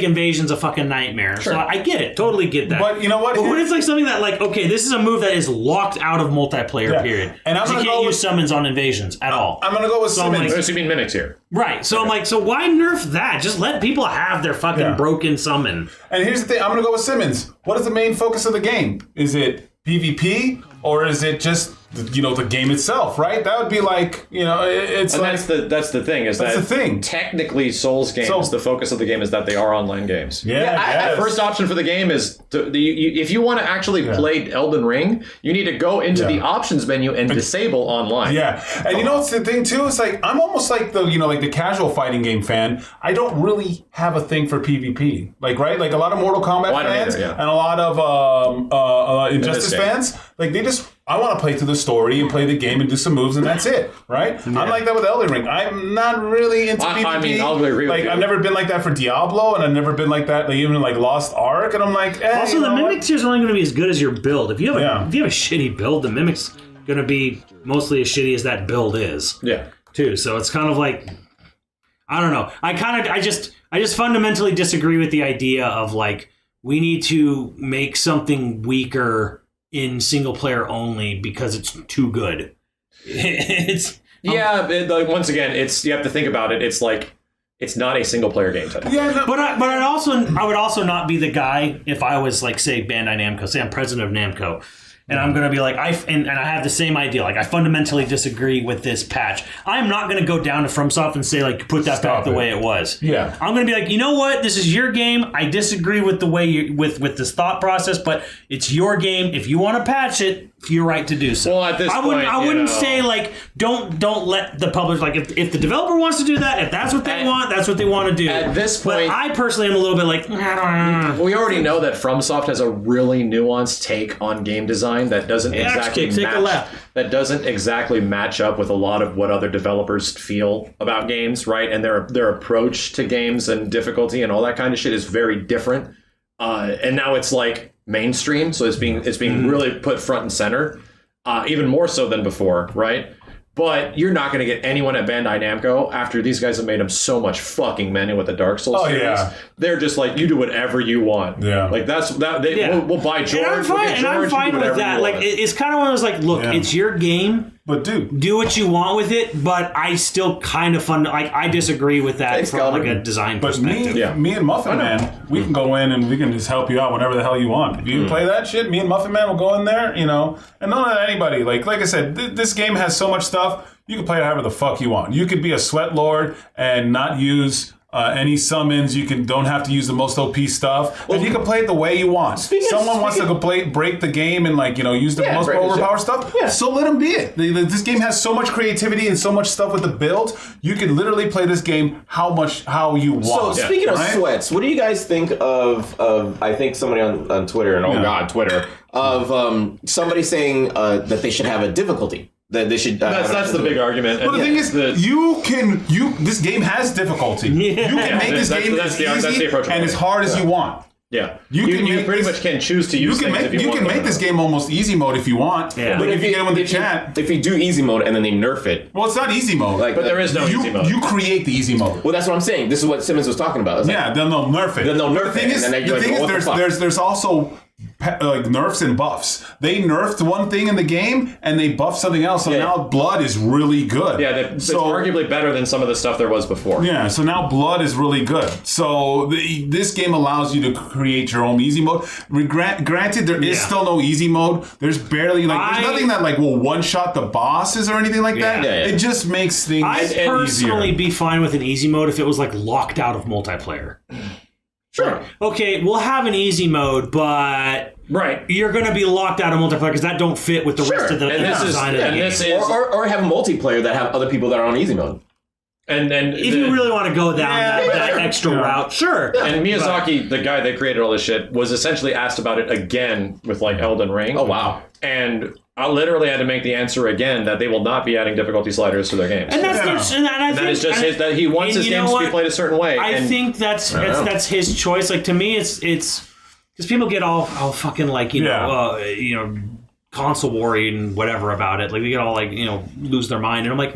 invasions a fucking nightmare. Sure. So I get it. Totally get that. But you know what? But when it's like something that like, okay, this is a move that is locked out of multiplayer, period. And you can't use summons on invasions at all. I'm going to go with summons. So you mean mimics here. Right. So I'm like, so why nerf that? Just let people have their fucking broken summon. And here's the thing. I'm going to go with Simmons. What is the main focus of the game? Is it PvP or is it just, the game itself, right? That would be like, it's and like... that's the thing, is that's that the thing. Technically Souls games, the focus of the game is that they are online games. Yeah, first option for the game is, if you want to actually play Elden Ring, you need to go into the options menu and disable online. Yeah, and what's the thing too? It's like, I'm almost like the casual fighting game fan. I don't really have a thing for PvP. Like, right? Like a lot of Mortal Kombat fans and a lot of Injustice fans, like they just... I want to play through the story and play the game and do some moves and that's it, right? Yeah. I'm like that with Elden Ring. I'm not really into PvP. I mean, I'll agree with you. I've never been like that for Diablo, and I've never been like that, even like Lost Ark, and I'm like, also, the Mimic tier is only going to be as good as your build. If you have a shitty build, the Mimic's going to be mostly as shitty as that build is. Yeah. Too. So it's kind of like, I don't know. I just fundamentally disagree with the idea of like, we need to make something weaker in single player only because it's too good. Once again, you have to think about it. It's like, it's not a single player game type. Yeah, but I would also not be the guy if I was like, say, Bandai Namco, say I'm president of Namco. And I'm going to be like, I have the same idea. Like, I fundamentally disagree with this patch. I'm not going to go down to FromSoft and say, like, put that back the way it was. Yeah. I'm going to be like, you know what? This is your game. I disagree with the way with this thought process, but it's your game. If you want to patch it, you're right to do so. Well, at this point, I wouldn't say like don't let the publisher, like if the developer wants to do that, if that's what they want, that's what they want to do. At this point, but I personally am a little bit like, we already know that FromSoft has a really nuanced take on game design that doesn't exactly match up with a lot of what other developers feel about games, right? And their approach to games and difficulty and all that kind of shit is very different. And now it's like mainstream, so it's being really put front and center, even more so than before, right? But you're not going to get anyone at Bandai Namco after these guys have made them so much fucking money with the Dark Souls series. Yeah. They're just like, you do whatever you want. Yeah, like we'll buy George. And I'm fine with that. Like, it's kind of one of those like, look, it's your game. But dude, do what you want with it. But I still kind of I disagree with that from like a design perspective. Me and Muffin Man, we can go in and we can just help you out whenever the hell you want. If you play that shit, me and Muffin Man will go in there, and don't let anybody. Like I said, this game has so much stuff. You can play it however the fuck you want. You could be a sweat lord and not use any summons. You don't have to use the most OP stuff. And you can play it the way you want. Someone wants to go break the game and use the most overpowered stuff. Yeah. So let them be it. This game has so much creativity and so much stuff with the build. You can literally play this game how you want. So speaking of sweats, what do you guys think of I think somebody on Twitter, and Twitter, of somebody saying that they should have a difficulty. That they should. That's the big argument. Well, the thing is, this game has difficulty. Yeah. You can make this game as easy and as hard as you want. Yeah, You pretty much can choose to use things if you want. You can make this game almost easy mode if you want. Yeah. But if you get them in the chat, If you do easy mode and then they nerf it, well, it's not easy mode. Like, but there is no easy mode. You create the easy mode. well, that's what I'm saying. This is what Simmons was talking about. It's like, Yeah, then they'll nerf it. Then they'll nerf the thing it, Is, and then the you're thing like, is, what the fuck? there's also like nerfs and buffs. They nerfed one thing in the game and they buffed something else. So now blood is really good. Yeah, it's arguably better than some of the stuff there was before. Yeah, so now blood is really good. So this game allows you to create your own easy mode. Granted, there is still no easy mode. There's barely there's nothing that will one shot the bosses or anything like that. Yeah. It just makes things I'd personally easier. be fine with an easy mode if it was locked out of multiplayer. sure. Okay, we'll have an easy mode, but you're going to be locked out of multiplayer because that don't fit with the rest of the design of the game. Or have a multiplayer that have other people that are on easy mode. And if you really want to go down that extra route, sure. And Miyazaki, the guy that created all this shit, was essentially asked about it again with Elden Ring. Oh wow. And I literally had to make the answer again that they will not be adding difficulty sliders to their games. And that's that is just that he wants his games to be played a certain way. I think that's his choice. Like to me, it's because people get all fucking console worry and whatever about it. Like they get all lose their mind. And I'm like,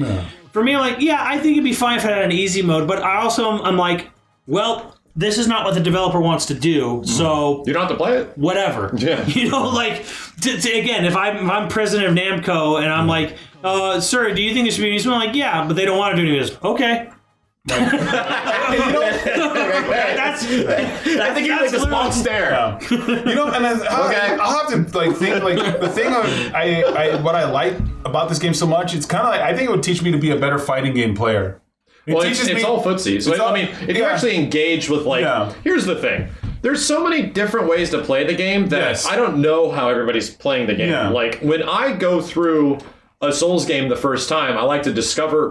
for me, I'm like, I think it'd be fine if I had an easy mode. But I also I'm like, well, this is not what the developer wants to do, so you don't have to play it. Whatever. Yeah. Again, if I'm president of Namco and I'm like, sir, do you think this should be easy? I'm like, yeah, but they don't want to do any of this. Okay. I think you like the spot stare. And I'll have to think the thing what I like about this game so much. It's kind of I think it would teach me to be a better fighting game player. It's all footsie. So if you actually engage with here's the thing. There's so many different ways to play the game that I don't know how everybody's playing the game. Yeah. Like when I go through a Souls game the first time, I like to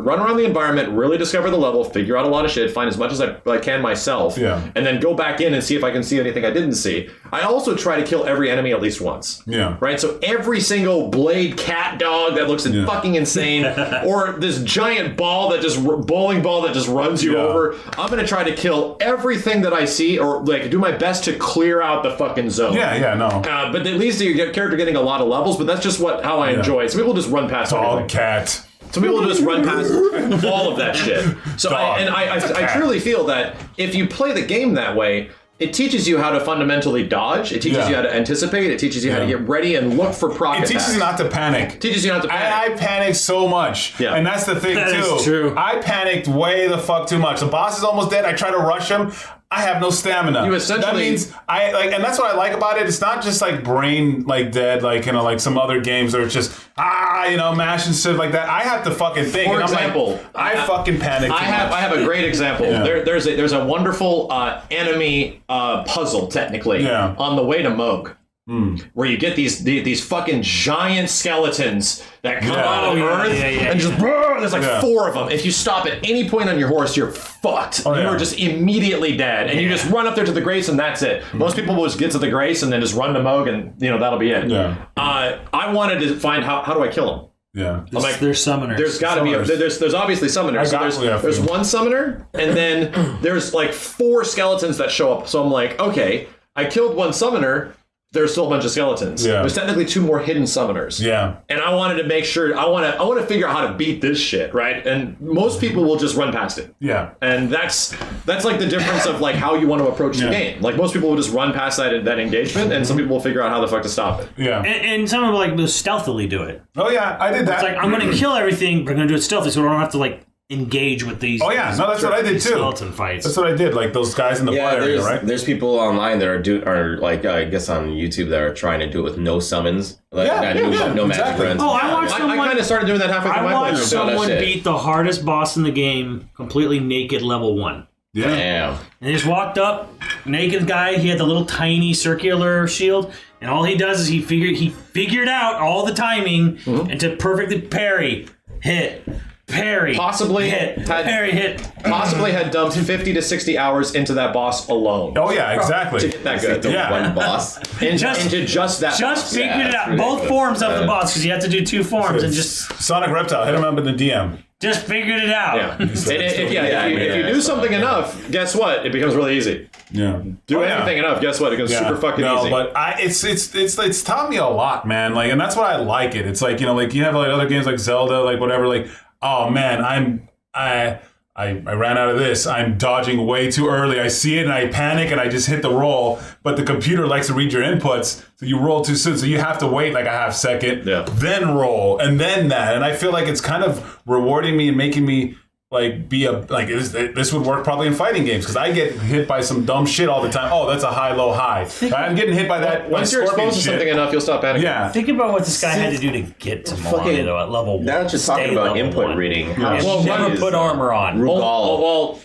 run around the environment, really discover the level, figure out a lot of shit, find as much as I can myself, and then go back in and see if I can see anything I didn't see. I also try to kill every enemy at least once. Yeah. Right? So every single blade cat dog that looks fucking insane, or this giant bowling ball that just runs you over, I'm going to try to kill everything that I see, or do my best to clear out the fucking zone. But at least you get character getting a lot of levels, but that's just how I enjoy it. Some people just run past dog cat. Some people just run past all of that shit. So I truly feel that if you play the game that way, it teaches you how to fundamentally dodge. It teaches you how to anticipate. It teaches you how to get ready and look for proc attacks. It teaches you not to panic. I panic so much. Yeah. And that's the thing, too. Is true. I panicked way the fuck too much. The boss is almost dead. I try to rush him. I have no stamina. You essentially... That means and that's what I like about it. It's not just brain dead, like some other games where it's just mash and shit like that. I have to fucking think. For example, I fucking panic. I have a great example. Yeah. There's a wonderful enemy puzzle technically on the way to Moog. Where you get these fucking giant skeletons that come out of the earth and just there's 4 of them. If you stop at any point on your horse, you're fucked. You are just immediately dead, and you just run up there to the grace, and that's it. Most people will just get to the grace and then just run to Moog, and that'll be it. I wanted to find how do I kill him. Yeah, there's summoners. There's got to be there's obviously summoners. So there's one summoner, and then there's 4 skeletons that show up. So I'm like, okay, I killed one summoner. There's still a bunch of skeletons. Yeah. There's technically 2 more hidden summoners. Yeah. And I wanted to make sure I want to figure out how to beat this shit, right? And most people will just run past it. Yeah. And that's the difference of how you want to approach the game. Most people will just run past that engagement, and some people will figure out how the fuck to stop it. Yeah. And some people will stealthily do it. Oh yeah, I did that. It's I'm going to kill everything, but I'm going to do it stealthy, so I don't have to engage with these. Oh yeah, no, that's what I did too. Skeleton fights. That's what I did. Those guys in the bar area, right? There's people online that are I guess on YouTube that are trying to do it with no summons, no magic runs. Oh, I watched someone. I kind of started doing that halfway through my playthrough. I watched someone beat the hardest boss in the game completely naked, level 1. Yeah. Damn. And he just walked up, naked guy. He had the little tiny circular shield, and all he does is he figured out all the timing and to perfectly parry, hit. Parry. Possibly hit. Parry hit. Possibly had dumped 50 to 60 hours into that boss alone. Oh yeah, exactly. To get that good. One boss. into just that. Just figured it out. Both forms of the boss, because you have to do 2 forms and just Sonic Reptile hit him up in the DM. Just figured it out. Yeah. If you do something enough, guess what? It becomes really easy. Yeah. Do anything enough, guess what? It becomes super fucking easy. But it's taught me a lot, man. Like, and that's why I like it. It's like, you know, like you have like other games like Zelda, like whatever. Like, oh man, I ran out of this. I'm dodging way too early. I see it and I panic and I just hit the roll. But the computer likes to read your inputs, so you roll too soon. So you have to wait like a half second, then roll, and then that. And I feel like it's kind of rewarding me and making me like be a like this would work probably in fighting games because I get hit by some dumb shit all the time. Oh, that's a high, low, high. I'm getting hit by that. Once you're exposed to something enough, you'll stop panicking. Yeah. Think about what this guy had to do to get to Melania though at level 1. Now that you're talking about input reading, Well, never put armor on. Well,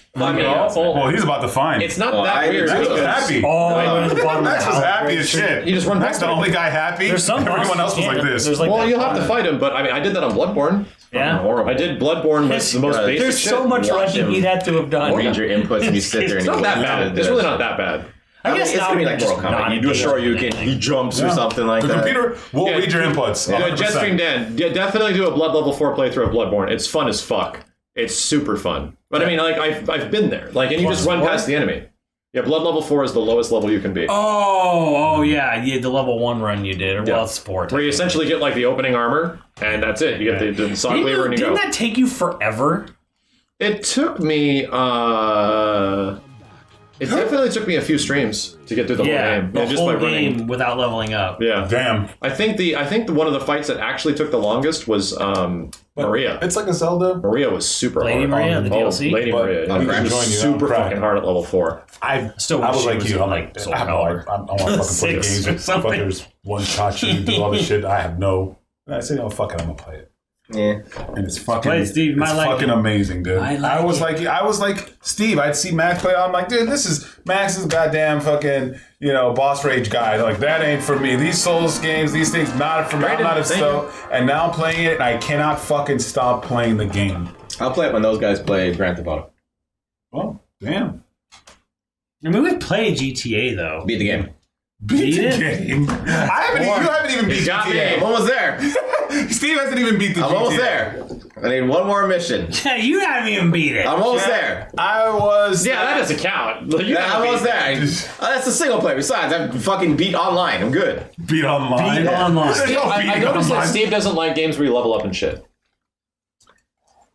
he's about to find. It's not that weird. Max was happy. Max was happy as shit. You just run Max past the only guy happy. Everyone else was like this. Well, you'll have to fight him, but I mean, I did that on Bloodborne. Yeah. I did Bloodborne with the most basic There's shit. so much running he'd have to have done. read your inputs and you sit there and It's you not that bad. It's really not that bad. I guess it's now gonna be we're like just Mortal Kombat. not You do a engaged Shoryuken, in it. he jumps or something like the that. computer will read your inputs. Jetstream Dan, definitely do a Blood level 4 playthrough of Bloodborne. It's fun as fuck. It's super fun. But I mean, like I've been there. Like, and you just run past the enemy. Yeah, Blood level 4 is the lowest level you can be. Oh yeah, the level 1 run you did, or well, it's 4. Where you essentially get like the opening armor, and that's it. You get the sonic lever and you go. Didn't that take you forever? It took me. It definitely took me a few streams to get through the whole game. The just whole by running. game without leveling up. Yeah, Damn. I think one of the fights that actually took the longest was Maria. It's like a Zelda. Maria was super Lady hard. Maria, the DLC? Lady Maria. I'm She was joining you. super I'm cracked. fucking hard at level 4. I Still was wish like she you. was I'm like like, Soul I have no Calibur. I want to fucking play 6 games or with something. fuckers one shot you do all this shit. I have no. And I say, oh fuck it, I'm gonna play it. Yeah. And it's fucking, Play it, Steve. You might it's like fucking it. amazing, dude. I was like Steve. I'd see Max play. I'm like, dude, this is Max's goddamn fucking, boss rage guy. Like, that ain't for me. These Souls games, these things, not for me. I'm not a so. And now I'm playing it, and I cannot fucking stop playing the game. I'll play it when those guys play Grand Theft Auto. Well, damn. I mean, we played GTA though. Beat the game. Beat the it? game. You haven't even beat GTA. I'm almost there. Steve hasn't even beat the GTA. I'm almost there. I need one more mission. Yeah, you haven't even beat it. I'm almost there. I was. Yeah, that doesn't count. I'm almost there. That's a single player. Besides, I fucking beat online. I'm good. Beat online. Beat online. I noticed that Steve doesn't like games where you level up and shit.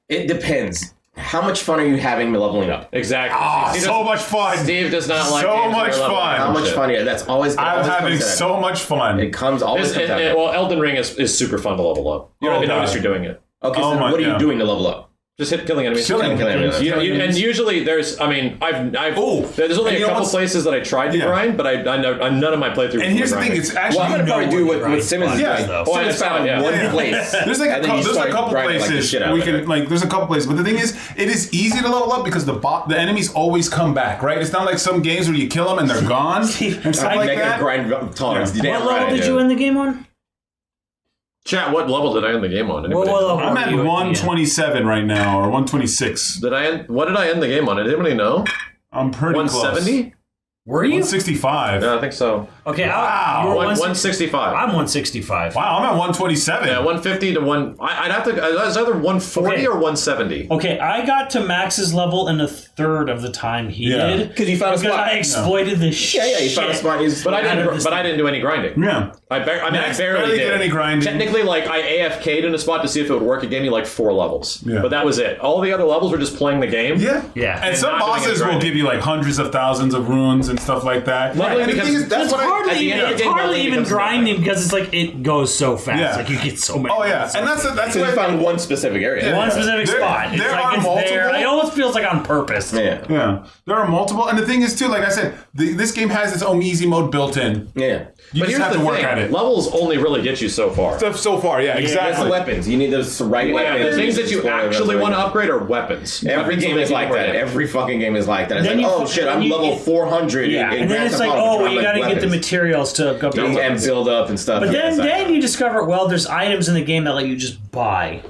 It depends. How much fun are you having leveling up? Exactly. So much fun. Steve does not like So games where much you're leveling fun. up How and much shit. fun? Yeah, that's always. I'm having so much fun. It comes always. Comes out. Well, Elden Ring is super fun to level up. You don't even notice you're doing it. Okay, so what are you doing to level up? Just killing enemies. Killing enemies. And usually there's, I mean, there's only a couple places that I tried to grind, but I none of my playthroughs. And here's the thing: it's actually. Well, I'm gonna probably do what Simmons is Yeah. doing. Oh, Simmons found one place. There's like a couple places we can like. There's a couple places, but the thing is, it is easy to level up because the enemies always come back, right? It's not like some games where you kill them and they're gone and stuff like Make that. a grind tolerance. What level did you end the game on? Chat, what level did I end the game on? Anybody know? I'm at 127 right now, or 126. What did I end the game on? Did anybody know? I'm pretty 170? Were you? 165. Yeah, I think so. Okay, Wow. you were 165. I'm 165. Wow, I'm at 127. Yeah, 150 to 1. I'd have to. It's either 140 or 170. Okay, I got to Max's level in a third of the time he did. Because you found a spot. I exploited the shit. Yeah, you found a spot. But I didn't do any grinding. Yeah. I barely did any grinding. Technically, like, I AFK'd in a spot to see if it would work. It gave me like 4 levels. Yeah. But that was it. All the other levels were just playing the game. Yeah. Yeah. And some not doing any bosses will grinding. give you like hundreds of thousands of runes and stuff like that. Luckily, And the because thing is, that's It's what hardly, end of the it's game, hardly leveling even becomes grinding because it's like it goes so fast. Yeah. Like you get so many. Oh yeah, and that's So you what found one specific area. One specific There- spot. It's there like are it's multiple- there. It almost feels like on purpose. Yeah. Yeah, there are multiple, and the thing is too, like I said, this game has its own easy mode built in. Yeah. You just have to work at it. Levels only really get you so far. So far, yeah, It's exactly. weapons. You need those right Yeah, weapons. the things that you actually want to upgrade are weapons. Every Weapons game will is make like you that. upgrade. Every fucking game is like that. It's Then like, you- oh shit, I'm then you- level 400. Yeah, in and then Grand it's Theft like, Auto, oh, but you I'm got to like get the weapons. materials to go up to And build up and stuff. But Yeah, then you discover, well, there's items in the game that let you just buy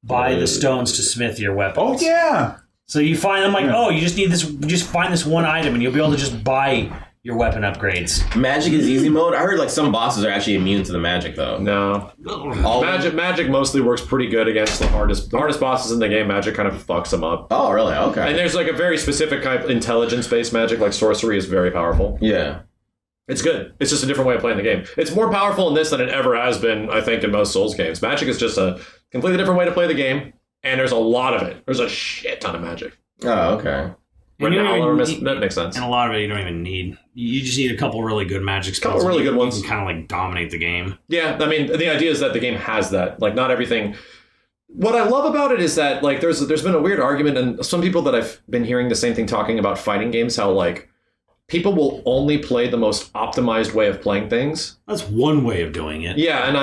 the stones to smith your weapons. Oh yeah. So you find them like, oh, you just need this. You just find this one item, and you'll be able to just buy your weapon upgrades. Magic is easy mode. I heard like some bosses are actually immune to the magic though. No, magic mostly works pretty good against the hardest bosses in the game. Magic kind of fucks them up. Oh, really? Okay. And there's like a very specific kind of intelligence-based magic, like sorcery is very powerful. Yeah. It's good. It's just a different way of playing the game. It's more powerful in this than it ever has been, I think, in most Souls games. Magic is just a completely different way to play the game, and there's a lot of it. There's a shit ton of magic. Oh, okay. That makes sense. And a lot of it you don't even need. You just need a couple really good magic spells. Couple really good ones. You can kind of like dominate the game. Yeah, I mean, the idea is that the game has that. Like, not everything... What I love about it is that, like, there's been a weird argument, and some people that I've been hearing the same thing talking about fighting games, how, like, people will only play the most optimized way of playing things. That's one way of doing it. Yeah, and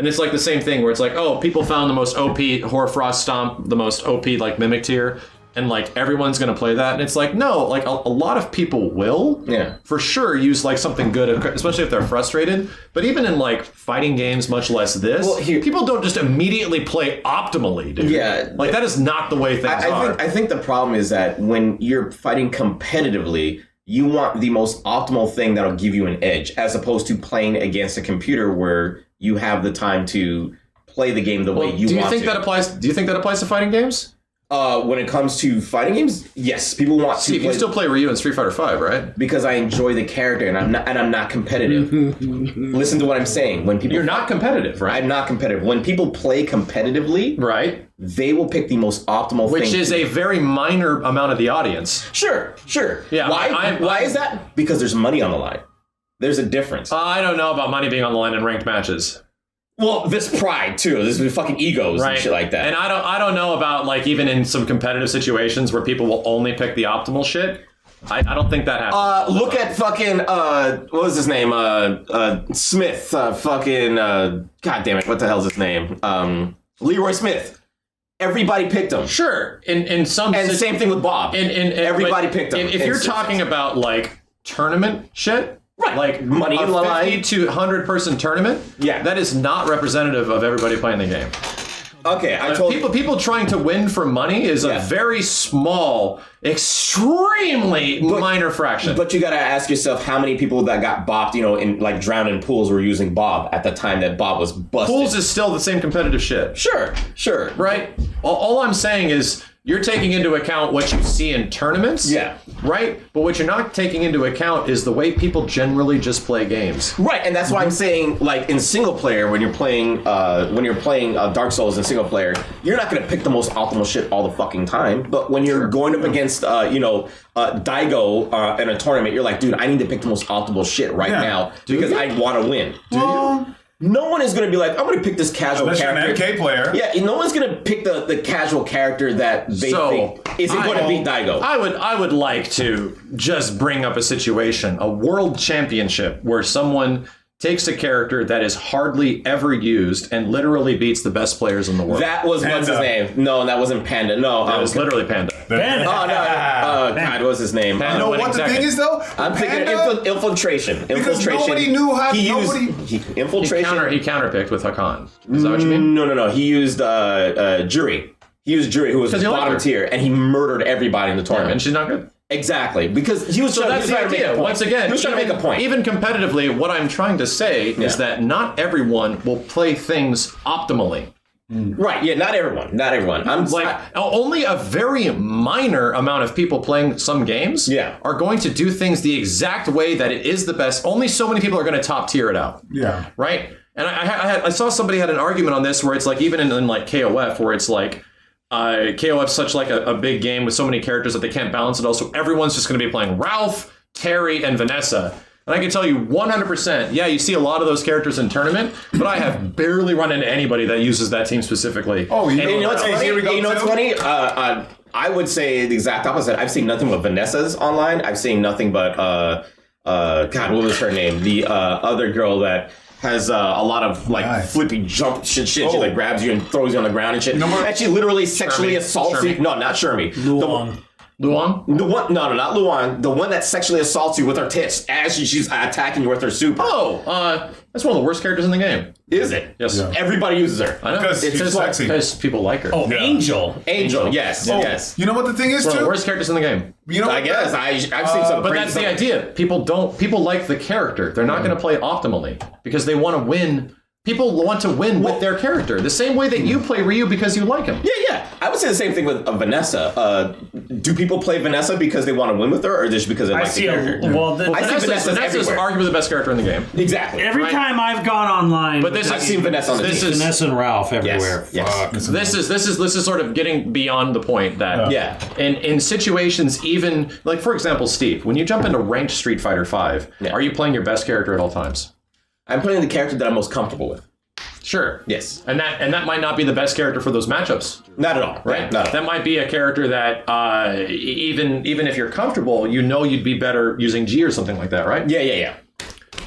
it's like the same thing where it's like, oh, people found the most OP Hoarfrost Stomp, the most OP like Mimic tier, and like everyone's gonna play that. And it's like, no, like a lot of people will, for sure, use like something good, especially if they're frustrated. But even in like fighting games, much less this, people don't just immediately play optimally, dude. Yeah, like that is not the way things are. I think the problem is that when you're fighting competitively, you want the most optimal thing that'll give you an edge, as opposed to playing against a computer where you have the time to play the game the way you want to. Do you think that applies to fighting games? When it comes to fighting games, yes, people want to. You still play Ryu in Street Fighter V, right? Because I enjoy the character, and I'm not competitive. Listen to what I'm saying. When people You're not competitive, right? I'm not competitive. When people play competitively, right, they will pick the most optimal thing. Which is a very minor amount of the audience. Sure. Yeah. Why is that? Because there's money on the line. There's a difference. I don't know about money being on the line in ranked matches. Well, this pride too. This is fucking egos and shit like that. And I don't know about like even in some competitive situations where people will only pick the optimal shit. I don't think that happens. Look at fucking what was his name? Smith. God damn it! What the hell's his name? Leroy Smith. Everybody picked him. Sure. In some and same thing with Bob. Everybody picked him. If you're talking about like tournament shit. Right. Like money a in the 50 line. to 100 person tournament. Yeah. That is not representative of everybody playing the game. Okay, I told people trying to win for money is a very small, extremely minor fraction. But you gotta ask yourself how many people that got bopped, in like drowned in pools were using Bob at the time that Bob was busted. Pools is still the same competitive shit. Sure. Right? All I'm saying is you're taking into account what you see in tournaments. Yeah. Right? But what you're not taking into account is the way people generally just play games. Right, and that's why I'm saying, like, in single player, when you're playing Dark Souls in single player, you're not going to pick the most optimal shit all the fucking time. But when you're going up against, Daigo in a tournament, you're like, dude, I need to pick the most optimal shit right now because I want to win. Do you? No one is going to be like, I'm going to pick this casual character. Unless you're an MK player. Yeah, no one's going to pick the casual character that they think isn't going to beat Daigo. I would like to just bring up a situation, a world championship, where someone takes a character that is hardly ever used and literally beats the best players in the world. That was, what's his name? No, that wasn't Panda. No, that was literally Panda. Panda. Oh, no. God, what's his name? You know what the thing is, though? I'm thinking infiltration. Because nobody knew how... Infiltration. He counterpicked with Hakan. Is that what you mean? No. He used Jury. He used Jury, who was bottom tier, and he murdered everybody in the tournament. And she's not good. Exactly, because he was trying to make a point. Once again, he was trying to make a point. Even competitively, what I'm trying to say is that not everyone will play things optimally. Right, yeah, not everyone. Only a very minor amount of people playing some games are going to do things the exact way that it is the best. Only so many people are going to top tier it out. Yeah. Right? And I saw somebody had an argument on this where it's like, even in like KOF, where it's like, KOF's such like a big game with so many characters that they can't balance it all. So everyone's just going to be playing Ralph, Terry, and Vanessa. And I can tell you 100%, you see a lot of those characters in tournament, but I have barely run into anybody that uses that team specifically. Oh, you know what's funny? I would say the exact opposite. I've seen nothing but Vanessa's online. I've seen nothing but, God, what was her name? The other girl that has a lot of like flippy jump shit. She like grabs you and throws you on the ground and shit. And she literally sexually assaults you. No, not Shermie. Luan? The one, no, not Luan. The one that sexually assaults you with her tits as she's attacking you with her super. Oh, that's one of the worst characters in the game. Is it? Yes. Yeah. Everybody uses her. I know. Because It's she's just sexy. Because people like her. Oh, Yeah. Angel. Angel, yes, yes. You know what the thing is One of the too? worst characters in the game. You know I what guess I've seen some. But crazy that's the stuff. idea. People like the character. They're not going to play optimally because they want to win. People want to win with their character. The same way that you play Ryu because you like him. Yeah. I would say the same thing with Vanessa. Do people play Vanessa because they want to win with her, or just because they I like the see character? I see Vanessa's Vanessa's everywhere. arguably the best character in the game. Exactly. Every Right. time I've gone online, But this I've seen Vanessa on the this team. is Vanessa and Ralph everywhere. Yes. Fuck. this is sort of getting beyond the point that Yeah. in situations even like for example Steve, when you jump into ranked Street Fighter 5, are you playing your best character at all times? I'm playing the character that I'm most comfortable with. Sure. Yes. And that might not be the best character for those matchups. Not at all. Right. Not at all. That might be a character that even if you're comfortable, you know you'd be better using G or something like that, right? Yeah.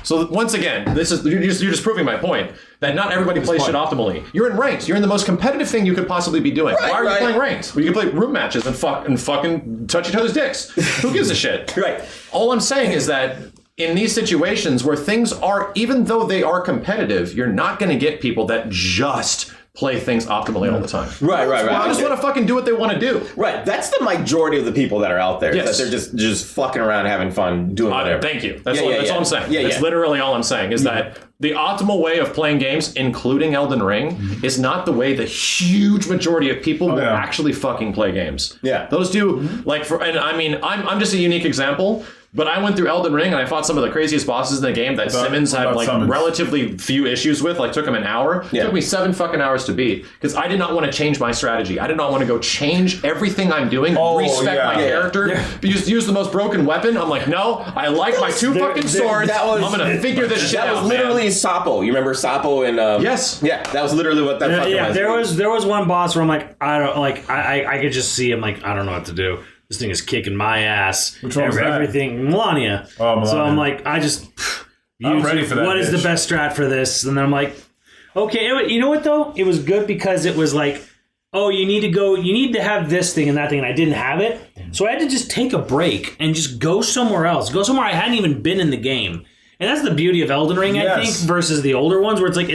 So once again, this is you're just proving my point that not everybody plays shit optimally. You're in ranked. You're in the most competitive thing you could possibly be doing. Right, Why are you right. playing ranked? Well, you can play room matches and fucking touch each other's dicks. Who gives a shit? Right. All I'm saying is that in these situations where things are, even though they are competitive, you're not going to get people that just play things optimally all the time. Right. I just want to fucking do what they want to do. Right. That's the majority of the people that are out there. Yes. That they're just fucking around, having fun, doing whatever. Thank you. That's, Yeah, all, yeah, that's yeah. all I'm saying. Yeah, That's yeah. literally all I'm saying is that the optimal way of playing games, including Elden Ring, is not the way the huge majority of people will yeah. actually fucking play games. Yeah. Those do, and I mean, I'm just a unique example, but I went through Elden Ring and I fought some of the craziest bosses in the game that Simmons had like Simmons? relatively few issues with, like took him an hour. Yeah. It took me 7 fucking hours to beat because I did not want to change my strategy. I did not want to go change everything I'm doing, respec my character, use the most broken weapon. I'm like, no, I like my 2 fucking swords. I'm going to figure this shit out. That was literally Sapo. You remember Sapo and Yes. Yeah, that was literally what that fucking was. There was one boss where I'm like, I could just see him like, I don't know what to do. This thing is kicking my ass. Which one was that? Everything. Melania. Oh, Melania. So I'm like, I'm ready for that What is the bitch. best strat for this? And then I'm like, okay, you know what though? It was good because it was like, oh, you need to have this thing and that thing, and I didn't have it. So I had to just take a break and just go somewhere else. Go somewhere I hadn't even been in the game. And that's the beauty of Elden Ring, I think, versus the older ones where it's like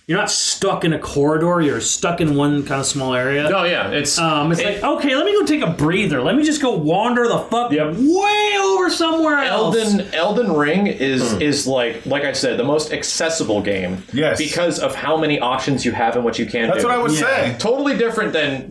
you're not stuck in a corridor, you're stuck in one kind of small area. Oh yeah, it's like, okay, let me go take a breather. Let me just go wander the fuck way over somewhere else. Elden Ring is like I said, the most accessible game. Yes. Because of how many options you have and what you can do. That's what I would say. Totally different than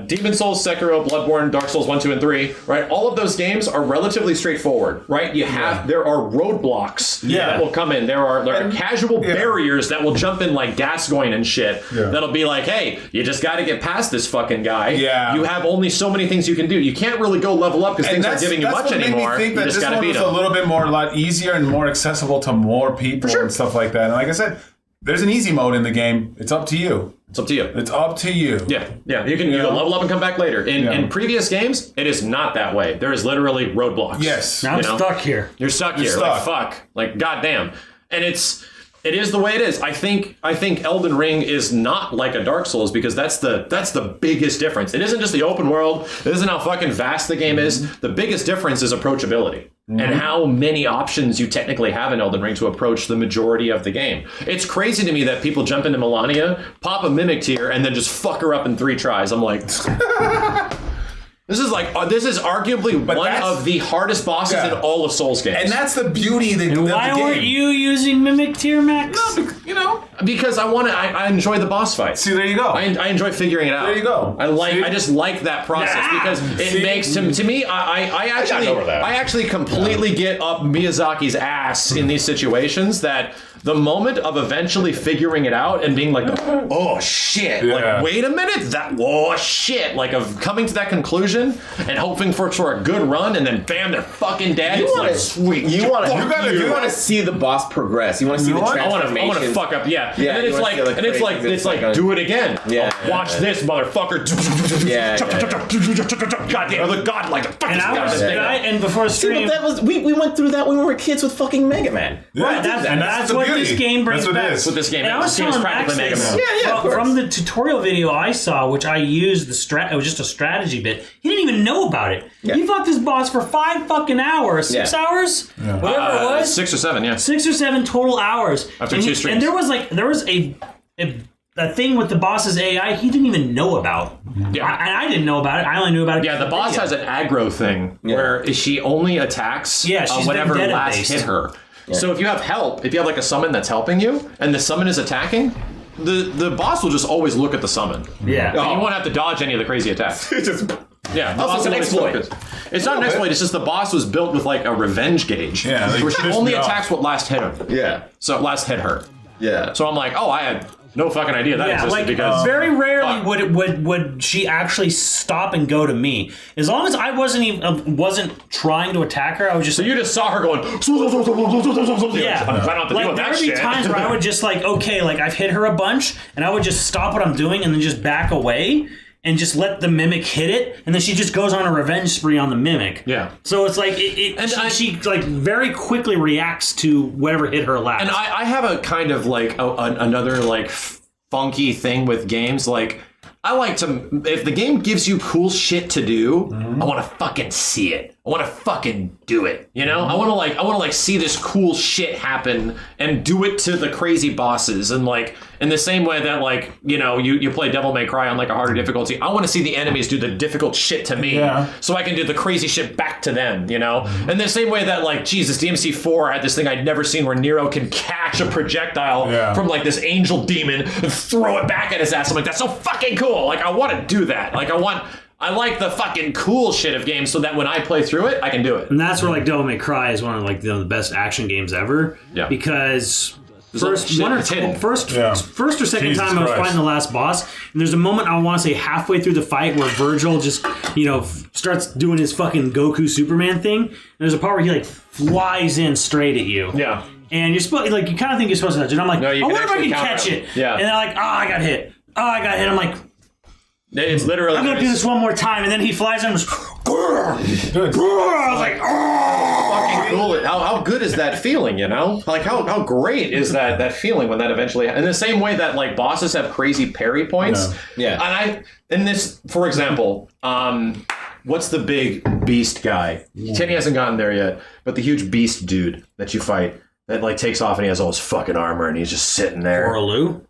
Demon Souls, Sekiro, Bloodborne, Dark Souls 1, 2, and 3. Right. All of those games are relatively straightforward. Right. There are roadblocks that will come in. There are casual barriers that will jump in like Gascoigne and shit. Yeah. That'll be like, hey, you just got to get past this fucking guy. Yeah. You have only so many things you can do. You can't really go level up because things aren't giving you much anymore. Made me think that you just this got to one beat was them. a little bit more, a lot easier and more accessible to more people and stuff like that. And like I said, there's an easy mode in the game. It's up to you. It's up to you. It's up to you. Yeah. You can level up and come back later. In previous games, it is not that way. There is literally roadblocks. Yes. Now I'm stuck here. You're stuck here. stuck. Like fuck. Like goddamn. And it is the way it is. I think Elden Ring is not like a Dark Souls because that's the biggest difference. It isn't just the open world. It isn't how fucking vast the game is. The biggest difference is approachability and how many options you technically have in Elden Ring to approach the majority of the game. It's crazy to me that people jump into Melania, pop a Mimic tier, and then just fuck her up in 3 tries. I'm like... This is arguably one of the hardest bosses in all of Souls games. And that's the beauty of the game. Why weren't you using Mimic Tier, Max? Because I enjoy the boss fight. See, there you go. I enjoy figuring it out. There you go. I just like that process because it makes to me I actually completely get up Miyazaki's ass in these situations that the moment of eventually figuring it out and being like, oh shit, like wait a minute, like of coming to that conclusion and hoping for a good run and then bam, they're fucking dead. It's like sweet. You want to see the boss progress. You want to see the transformation. I want to fuck up, and then it's like do it again. Watch this, motherfucker. Goddamn, the god like and before stream, we went through that when we were kids with fucking Mega Man. Right, that's what this game brings That's what back. it is. What this game And I is. was This game is telling practically Max Mega this, Man. from the tutorial video I saw, which I used it was just a strategy bit. He didn't even know about it. He fought this boss for 5 fucking hours, 6 hours, whatever it was, 6 or 7, yeah. 6 or 7 total hours. After and 2 streams. And there was a thing with the boss's AI he didn't even know about. Yeah. I didn't know about it. I only knew about it. Yeah, the boss has an aggro thing where she only attacks she's whatever vendetta last based. hit her. Yeah. So if you have help, if you have like a summon that's helping you, and the summon is attacking, the boss will just always look at the summon. Yeah. And you won't have to dodge any of the crazy attacks. Yeah, the Also, boss it's an will always exploit. focus. It's not an exploit. It's just the boss was built with like a revenge gauge. Yeah, like, where she piss only me off. attacks what last hit her. Yeah. So last hit her. Yeah. So I'm like, oh, I had no fucking idea that Yeah, existed like because very rarely would she actually stop and go to me. As long as I wasn't trying to attack her, I was just so you just saw her going. yeah. I'm trying not to deal Like with there that would be shit. times where I would just like okay, like I've hit her a bunch, and I would just stop what I'm doing and then just back away. And just let the mimic hit it, and then she just goes on a revenge spree on the mimic. Yeah. So it's like she like very quickly reacts to whatever hit her last. And I have a kind of like another like funky thing with games. Like I like to, if the game gives you cool shit to do, I want to fucking see it. I want to fucking do it. You know, I want to like see this cool shit happen and do it to the crazy bosses. And like in the same way that like, you know, you play Devil May Cry on like a harder difficulty. I want to see the enemies do the difficult shit to me so I can do the crazy shit back to them, you know? And the same way that like, Jesus, DMC4 had this thing I'd never seen where Nero can catch a projectile from like this angel demon and throw it back at his ass. I'm like, that's so fucking cool. Like I want to do that. Like I like the fucking cool shit of games so that when I play through it, I can do it. And that's where like Devil May Cry is one of like the best action games ever. Yeah. Because first or second time I was fighting the last boss, and there's a moment I want to say halfway through the fight where Virgil just starts doing his fucking Goku Superman thing. And there's a part where he like flies in straight at you. Yeah. And you're supposed you kind of think you're supposed to touch it. And I'm like, No, you I can wonder if I actually can counter catch him. it. Yeah. And they're like, I got hit. I'm like, It's literally. I'm gonna do this one more time, and then he flies in and just. I was like, Fucking cool. How good is that feeling, you know? Like, how great is that feeling when that eventually... In the same way that, like, bosses have crazy parry points. Yeah. In this, for example, what's the big beast guy? Kenny hasn't gotten there yet, but the huge beast dude that you fight that, like, takes off and he has all his fucking armor and he's just sitting there. Orlu?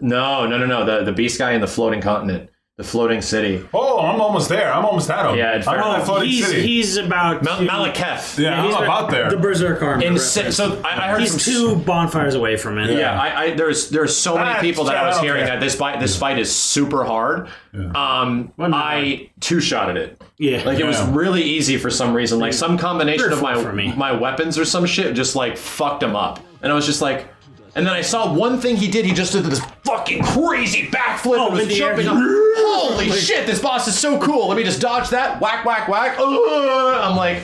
No. The beast guy in the floating continent. The floating city. Oh, I'm almost there. I'm almost at him. Yeah, I'm on the floating city. He's about Malekith. Yeah, he's I'm about there. The Berserk armor. So I heard he's some 2 bonfires away from it. Yeah, there's so many people that I was hearing that this fight is super hard. I 2-shotted it. Yeah. Like it was really easy for some reason. Like some combination of my weapons or some shit just like fucked him up. And I was just like, and then I saw one thing he did. He just did this fucking crazy backflip and was jumping up. Holy shit, this boss is so cool. Let me just dodge that. Whack, whack, whack. I'm like,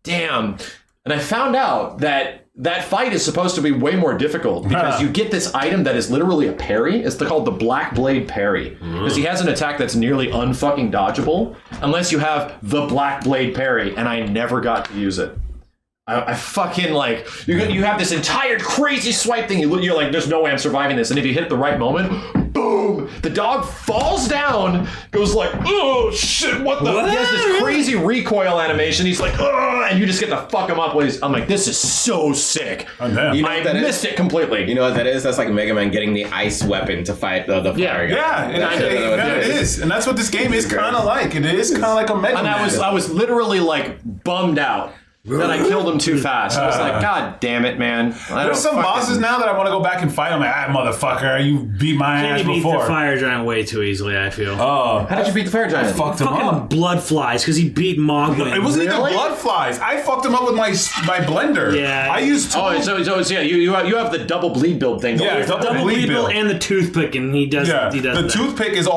damn. And I found out that fight is supposed to be way more difficult because you get this item that is literally a parry. It's called the Black Blade Parry. Because he has an attack that's nearly unfucking dodgeable unless you have the Black Blade Parry, and I never got to use it. I fucking like you have this entire crazy swipe thing. You're like, there's no way I'm surviving this. And if you hit the right moment, boom, the dog falls down, goes like, oh shit, what the? He has this crazy recoil animation. He's like, oh, and you just get to fuck him up. I'm like, this is so sick. Oh, damn. You know what that missed it completely. You know what that is? That's like Mega Man getting the ice weapon to fight the fire guy. Yeah, it is. And that's what this game is kind of like. It is kind of like a Mega Man. And I was literally like bummed out that I killed him too fast. I was like, God damn it, man. There's some bosses now that I want to go back and fight. I'm like, motherfucker, you beat my ass He beat before. the fire giant way too easily, I feel. Oh. How did you beat the fire giant? Fucked him Fucking up. blood flies because he beat Moglin. It wasn't even blood flies. I fucked him up with my blender. Yeah. I used 2. You have the double bleed build thing. Yeah, double bleed build and the toothpick, and he does. Yeah, He does the that. toothpick does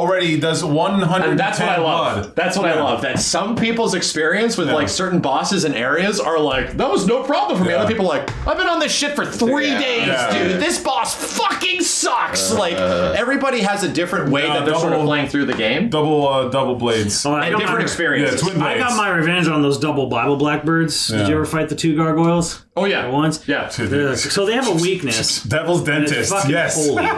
110 And that's what I love. blood. That's what I love. That some people's experience with like certain bosses and areas bosses are like, that was no problem for me. Other people are like, I've been on this shit for 3 days, dude. This boss fucking sucks. Like, everybody has a different way that they're sort of playing through the game. Double blades. And different experiences. Twin blades. I got my revenge on those double Bible blackbirds. Did you ever fight the 2 gargoyles? Oh, yeah. Once? Yeah. So they have a weakness. Devil's dentist. Yes. Holy.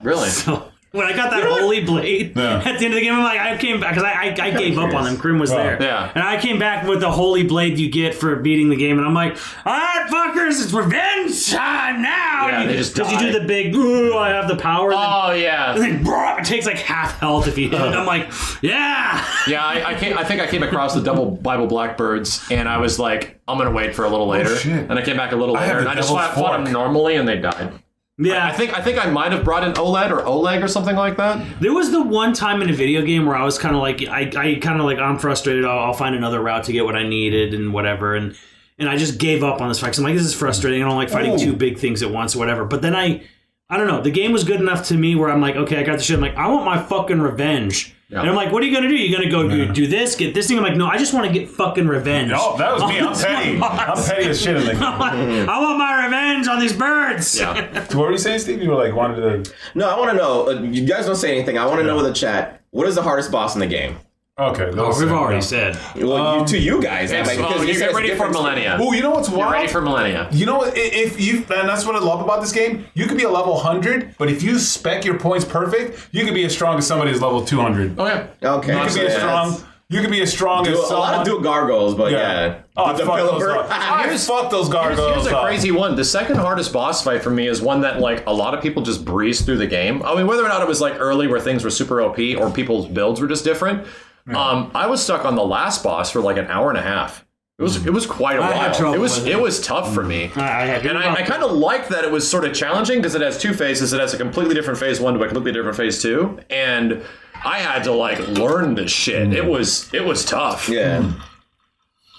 Really? So when I got that holy blade at the end of the game, I'm like, I came back because I gave up on them. Krim was there. Yeah. And I came back with the holy blade you get for beating the game. And I'm like, all right, fuckers, it's revenge time now. Yeah, they just die. you do the big, ooh, I have the power. Oh, yeah. And then it takes like half health if you hit it. I'm like, yeah. Yeah, I think I came across the double Bible Blackbirds, and I was like, I'm going to wait for a little later. Shit. And I came back a little later, and I just fought them normally, and they died. Yeah, I think I might have brought in OLED or Oleg or something like that. There was the one time in a video game where I was kind of like, I kind of like, I'm frustrated. I'll find another route to get what I needed and whatever. And I just gave up on this fight. 'Cause I'm like, this is frustrating. I don't like fighting 2 big things at once or whatever. But then I don't know. The game was good enough to me where I'm like, okay, I got the shit. I'm like, I want my fucking revenge. Yeah. And I'm like, what are you going to do? You're going to go do this, get this thing? I'm like, no, I just want to get fucking revenge. No, that was me. I'm petty. I'm petty as shit in the game. I want my revenge on these birds. Yeah. What were you saying, Steve? You were like, wanted to... No, I want to know. You guys don't say anything. I want to know in the chat. What is the hardest boss in the game? Okay. We've already said. Well, to you guys. Because you get ready for Millennia. Oh, you know what's wild? Get ready for Millennia. You know what? If you, and that's what I love about this game. You could be a level 100, but if you spec your points perfect, you could be as strong as somebody who's level 200. Oh yeah. Okay. You could be as strong. You could be as strong as a lot of do gargoyles, but yeah. Oh, fuck those gargoyles. Here's a crazy one. The second hardest boss fight for me is one that like a lot of people just breeze through the game. I mean, whether or not it was like early where things were super OP or people's builds were just different. I was stuck on the last boss for like an hour and a half. It was quite a while. It was tough for me. I kind of liked that it was sort of challenging because it has 2 phases. It has a completely different phase 1 to a completely different phase 2, and I had to like learn this shit. It was tough. Yeah.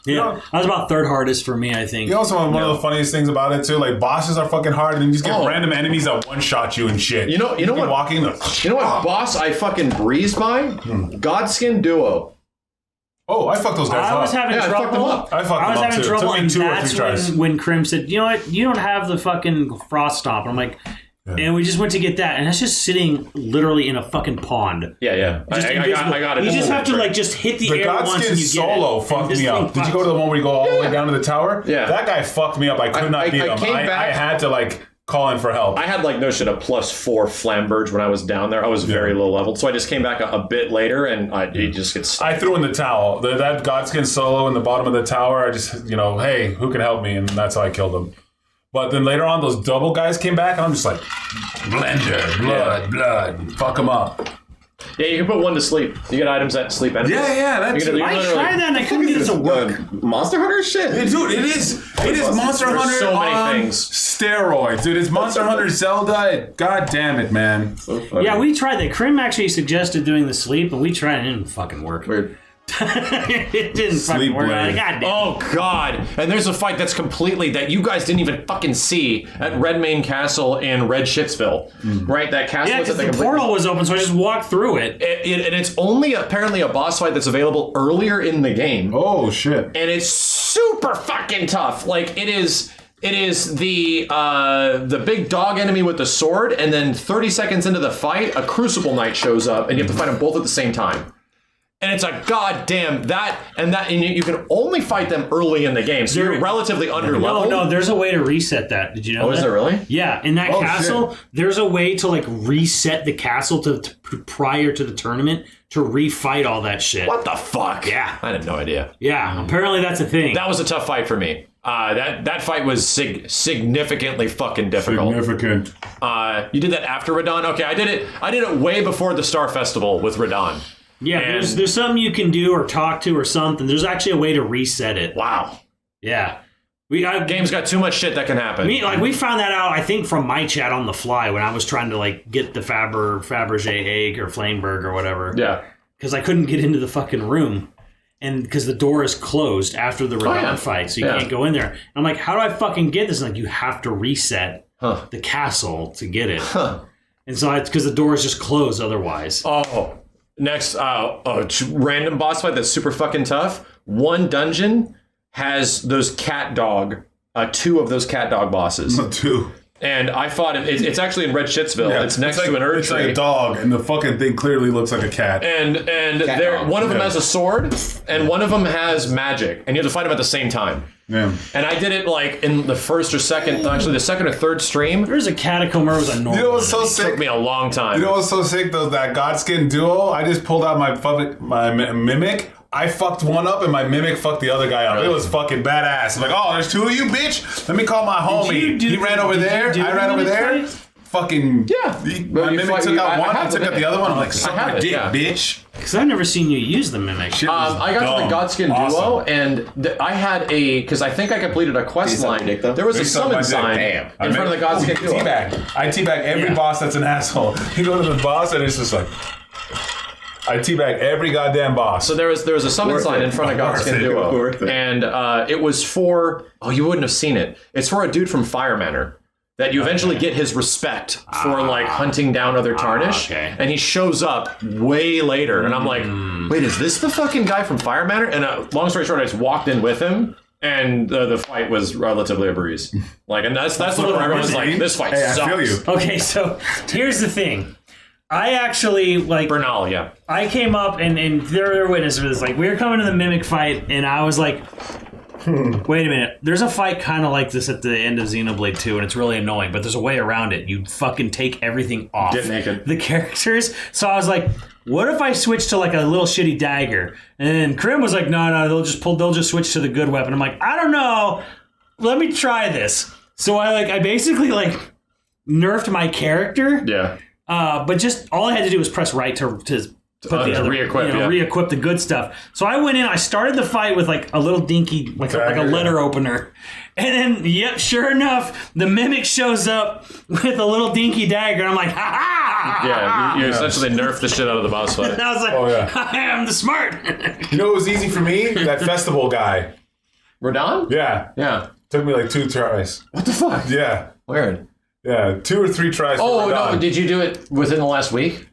Yeah, that was about third hardest for me, I think. You also one of the funniest things about it too, like bosses are fucking hard, and you just get random enemies that one shot you and shit. You know what? Boss I fucking breezed by? Godskin Duo. Oh, I fucked those guys up. I was having trouble. I fucked them up. I was having trouble, and that's when Krim said, you know what? You don't have the fucking frost stomp. I'm like, and we just went to get that, and that's just sitting literally in a fucking pond. Yeah. I got it. You just have to like just hit the air once and you get it. The Godskin solo fucked me up. Did you go to the one where you go all the way down to the tower? Yeah. That guy fucked me up. I could not beat him. I had to like call in for help. I had like no shit a +4 Flamberge when I was down there. I was very low leveled, so I just came back a bit later, and it just gets. I threw in the towel. That Godskin solo in the bottom of the tower. I just hey, who can help me? And that's how I killed him. But then later on, those double guys came back, and I'm just like, blender, blood, fuck them up. Yeah, you can put one to sleep. You get items that sleep enemies. Yeah, that's it. I tried that and I couldn't get it to work. Monster Hunter shit? Dude, it is Monster Hunter so many on things. steroids. Dude, it's Monster Hunter Zelda. God damn it, man. So funny. Yeah, we tried that. Krim actually suggested doing the sleep, but we tried and it didn't fucking work. Weird. It didn't fucking work. Like, God damn. Oh god! And there's a fight that's completely that you guys didn't even fucking see at Redmane Castle in Red Shitsville, right? That castle. Yeah, because the portal was open, so I just walked through it. And it's only apparently a boss fight that's available earlier in the game. Oh shit! And it's super fucking tough. Like it is the big dog enemy with the sword, and then 30 seconds into the fight, a Crucible Knight shows up, and you have to fight them both at the same time. And it's a goddamn and you can only fight them early in the game, so you're relatively under level. No, there's a way to reset that. Did you know that? Oh, is there really? Yeah, in that castle, there's a way to like reset the castle to prior to the tournament to refight all that shit. What the fuck? Yeah, I had no idea. Yeah, apparently that's a thing. That was a tough fight for me. That fight was significantly fucking difficult. Significant. You did that after Radon? Okay, I did it way before the Star Festival with Radon. Yeah, there's something you can do or talk to or something. There's actually a way to reset it. Wow. Yeah. Game's got too much shit that can happen. We found that out, I think, from my chat on the fly when I was trying to like get the Fabergé egg or Flameberg or whatever. Yeah. Because I couldn't get into the fucking room. And because the door is closed after the Radon fight, so you can't go in there. And I'm like, how do I fucking get this? And like, you have to reset the castle to get it. And so it's because the door is just closed otherwise. Oh. Next, random boss fight that's super fucking tough. One dungeon has those cat dog, 2 of those cat dog bosses. 2. And I fought it. It's actually in Red Shitsville. Yeah, it's next like, to an Erd It's tree. like a dog, and the fucking thing clearly looks like a cat. And one of them has a sword, and one of them has magic, and you have to fight them at the same time. Yeah. And I did it like in the first or second, actually the second or third stream. There's a catacomb was a normal. You know what's so It sick? took me a long time. You know what's so sick though? That Godskin duo. I just pulled out my mimic. I fucked one up and my mimic fucked the other guy up. Really? It was fucking badass. I'm like, oh, there's 2 of you, bitch. Let me call my homie. He ran over there. I ran over there. Fucking Yeah. My mimic took out one. I took out the other one. I'm like, suck have my it, dick, yeah. bitch. Because I've never seen you use the mimic. I got to the Godskin Duo, and I had because I think I completed a quest line. There was a summon sign in front of the Godskin Duo. I teabag every boss that's an asshole. You go to the boss and it's just like, I teabag every goddamn boss. So there was a summon sign in front of Godskin Duo, and it was for you wouldn't have seen it. It's for a dude from Fire Manor. That you eventually get his respect for like hunting down other Tarnish, and he shows up way later, and I'm like, wait, is this the fucking guy from Fire Manor? And long story short, I just walked in with him, and the fight was relatively a breeze. Like, and that's the one where everyone's like, this fight sucks. I feel you. Okay, so here's the thing. I actually like Bernal, yeah. I came up and there were witnesses for this. Like we were coming to the mimic fight, and I was like, wait a minute. There's a fight kind of like this at the end of Xenoblade 2, and it's really annoying, but there's a way around it. You fucking take everything off Get naked. the characters. So I was like, what if I switch to like a little shitty dagger? And then Krim was like, no, they'll just switch to the good weapon. I'm like, I don't know. Let me try this. So I basically like nerfed my character. Yeah. But just all I had to do was press right to put the other, re-equip, re-equip the good stuff. So I went in, I started the fight with like a little dinky, like a letter opener. And then, sure enough, the mimic shows up with a little dinky dagger. And I'm like, ha ha! Yeah, you essentially nerfed the shit out of the boss fight. And I was like, I am the smart. You know what was easy for me? That festival guy. Radon? Yeah. Yeah. Took me like 2 tries. What the fuck? Yeah. Weird. Yeah, 2 or 3 tries. Oh, for Radon. no, did you do it within the last week?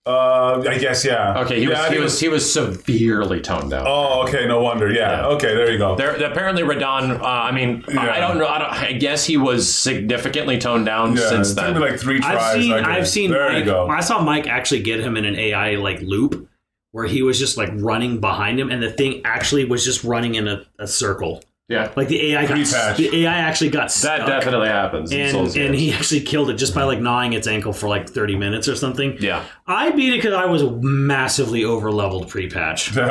I guess, yeah. Okay, he was severely toned down. Oh, okay, no wonder. Yeah. Okay, there you go. Apparently, Radon. I don't know. I guess he was significantly toned down since it then. took me like 3 tries. I've seen. There Mike, you go. I saw Mike actually get him in an AI like loop where he was just like running behind him, and the thing actually was just running in a circle. Yeah, like the AI actually got stuck. That definitely happens. And he actually killed it just by like gnawing its ankle for like 30 minutes or something. Yeah, I beat it because I was massively over-leveled pre-patch. and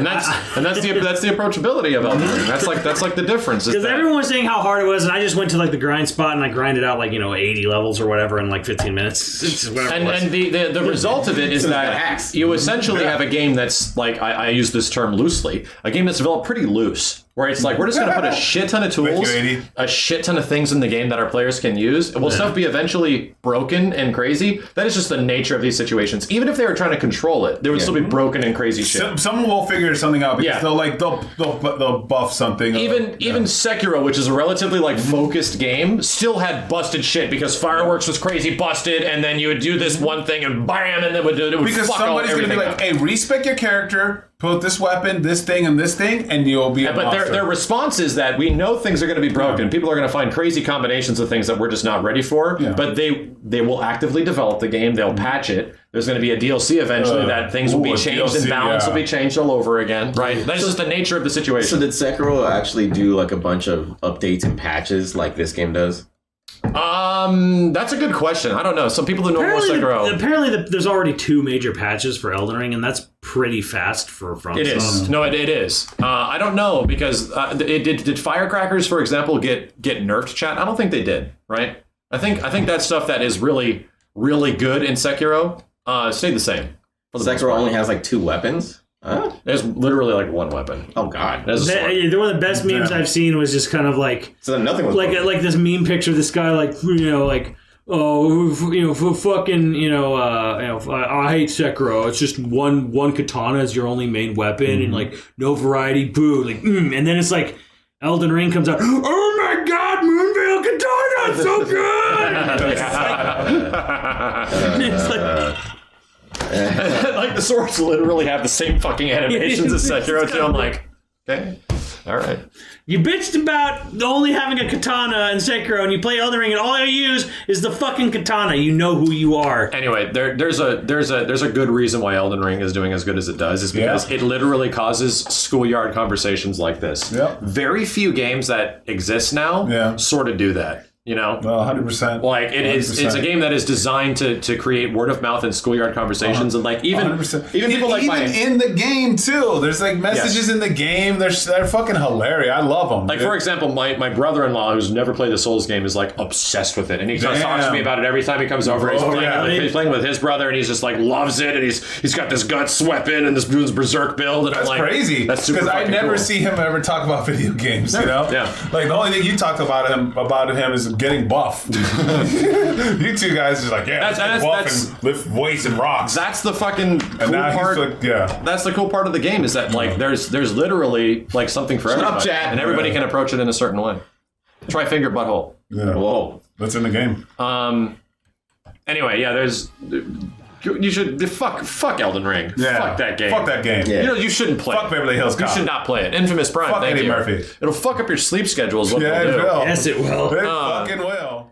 that's the approachability of Elden Ring. That's like the difference. Because everyone was saying how hard it was, and I just went to like the grind spot and I grinded out like 80 levels or whatever in like 15 minutes. And the result of it is that you essentially have a game that's like I use this term loosely, a game that's developed pretty loose. Where it's like, we're just going to put a shit ton of tools, a shit ton of things in the game that our players can use. Will stuff be eventually broken and crazy? That is just the nature of these situations. Even if they were trying to control it, there would still be broken and crazy shit. Someone will figure something out because they'll buff something. Even Sekiro, which is a relatively like focused game, still had busted shit because Fireworks was crazy busted, and then you would do this one thing and bam, and it would because fuck somebody's going to be like, hey, respec your character. Put this weapon, this thing, and you'll be a monster. Their response is that we know things are going to be broken. People are going to find crazy combinations of things that we're just not ready for. Yeah. But they will actively develop the game. They'll patch it. There's going to be a DLC eventually that things will be changed and balance will be changed all over again. Right? That's just the nature of the situation. So did Sekiro actually do like a bunch of updates and patches like this game does? That's a good question. I don't know. Some people who know more Sekiro. Apparently, there's already 2 major patches for Elden Ring, and that's pretty fast for FromSoft. It is. No, it is. I don't know because did Firecrackers, for example, get nerfed? Chat? I don't think they did. Right? I think that stuff that is really really good in Sekiro stayed the same. Sekiro only has like 2 weapons. Huh? There's literally like 1 weapon. Oh God! One of the best memes I've seen was just kind of like nothing was like this meme picture of this guy like fucking I hate Sekiro. It's just one katana is your only main weapon and like no variety. Boo! Like and then it's like Elden Ring comes out. Oh my God! Moonveil katana, it's so good. It's like. Like the swords literally have the same fucking animations as Sekiro too. I'm like, Okay. All right. You bitched about only having a katana in Sekiro, and you play Elden Ring, and all you use is the fucking katana. You know who you are. Anyway, there's a good reason why Elden Ring is doing as good as it does, is because it literally causes schoolyard conversations like this. Yep. Very few games that exist now sort of do that. You know, 100%. Like it 100%. It's a game that is designed to create word of mouth and schoolyard conversations, and like even 100%. even people like even in the game too. There's like messages in the game. They're fucking hilarious. I love them. Like for example, my brother-in-law who's never played a Souls game is like obsessed with it, and he talks to me about it every time he comes over. He's playing with his brother, and he's just like loves it, and he's got this guts weapon and this dude's berserk build, and that's I'm like, crazy. That's super because I never cool. see him ever talk about video games. You know, like the only thing you talked about him is getting buff. You two guys are like, that's buff and lift weights and rocks. That's the fucking cool part. Like, that's the cool part of the game, is that like there's literally like something for everybody, and everybody can approach it in a certain way. Try finger butthole. Yeah. Whoa. That's in the game. Anyway, there's. You should fuck Elden Ring. Yeah. Fuck that game. Fuck that game. Yeah. You shouldn't play. Fuck Beverly Hills Cop. You should not play it. Infamous Prime. Fuck thank Eddie you. Murphy. It'll fuck up your sleep schedule. Is what it it'll do. will. Yes, it will. It fucking will.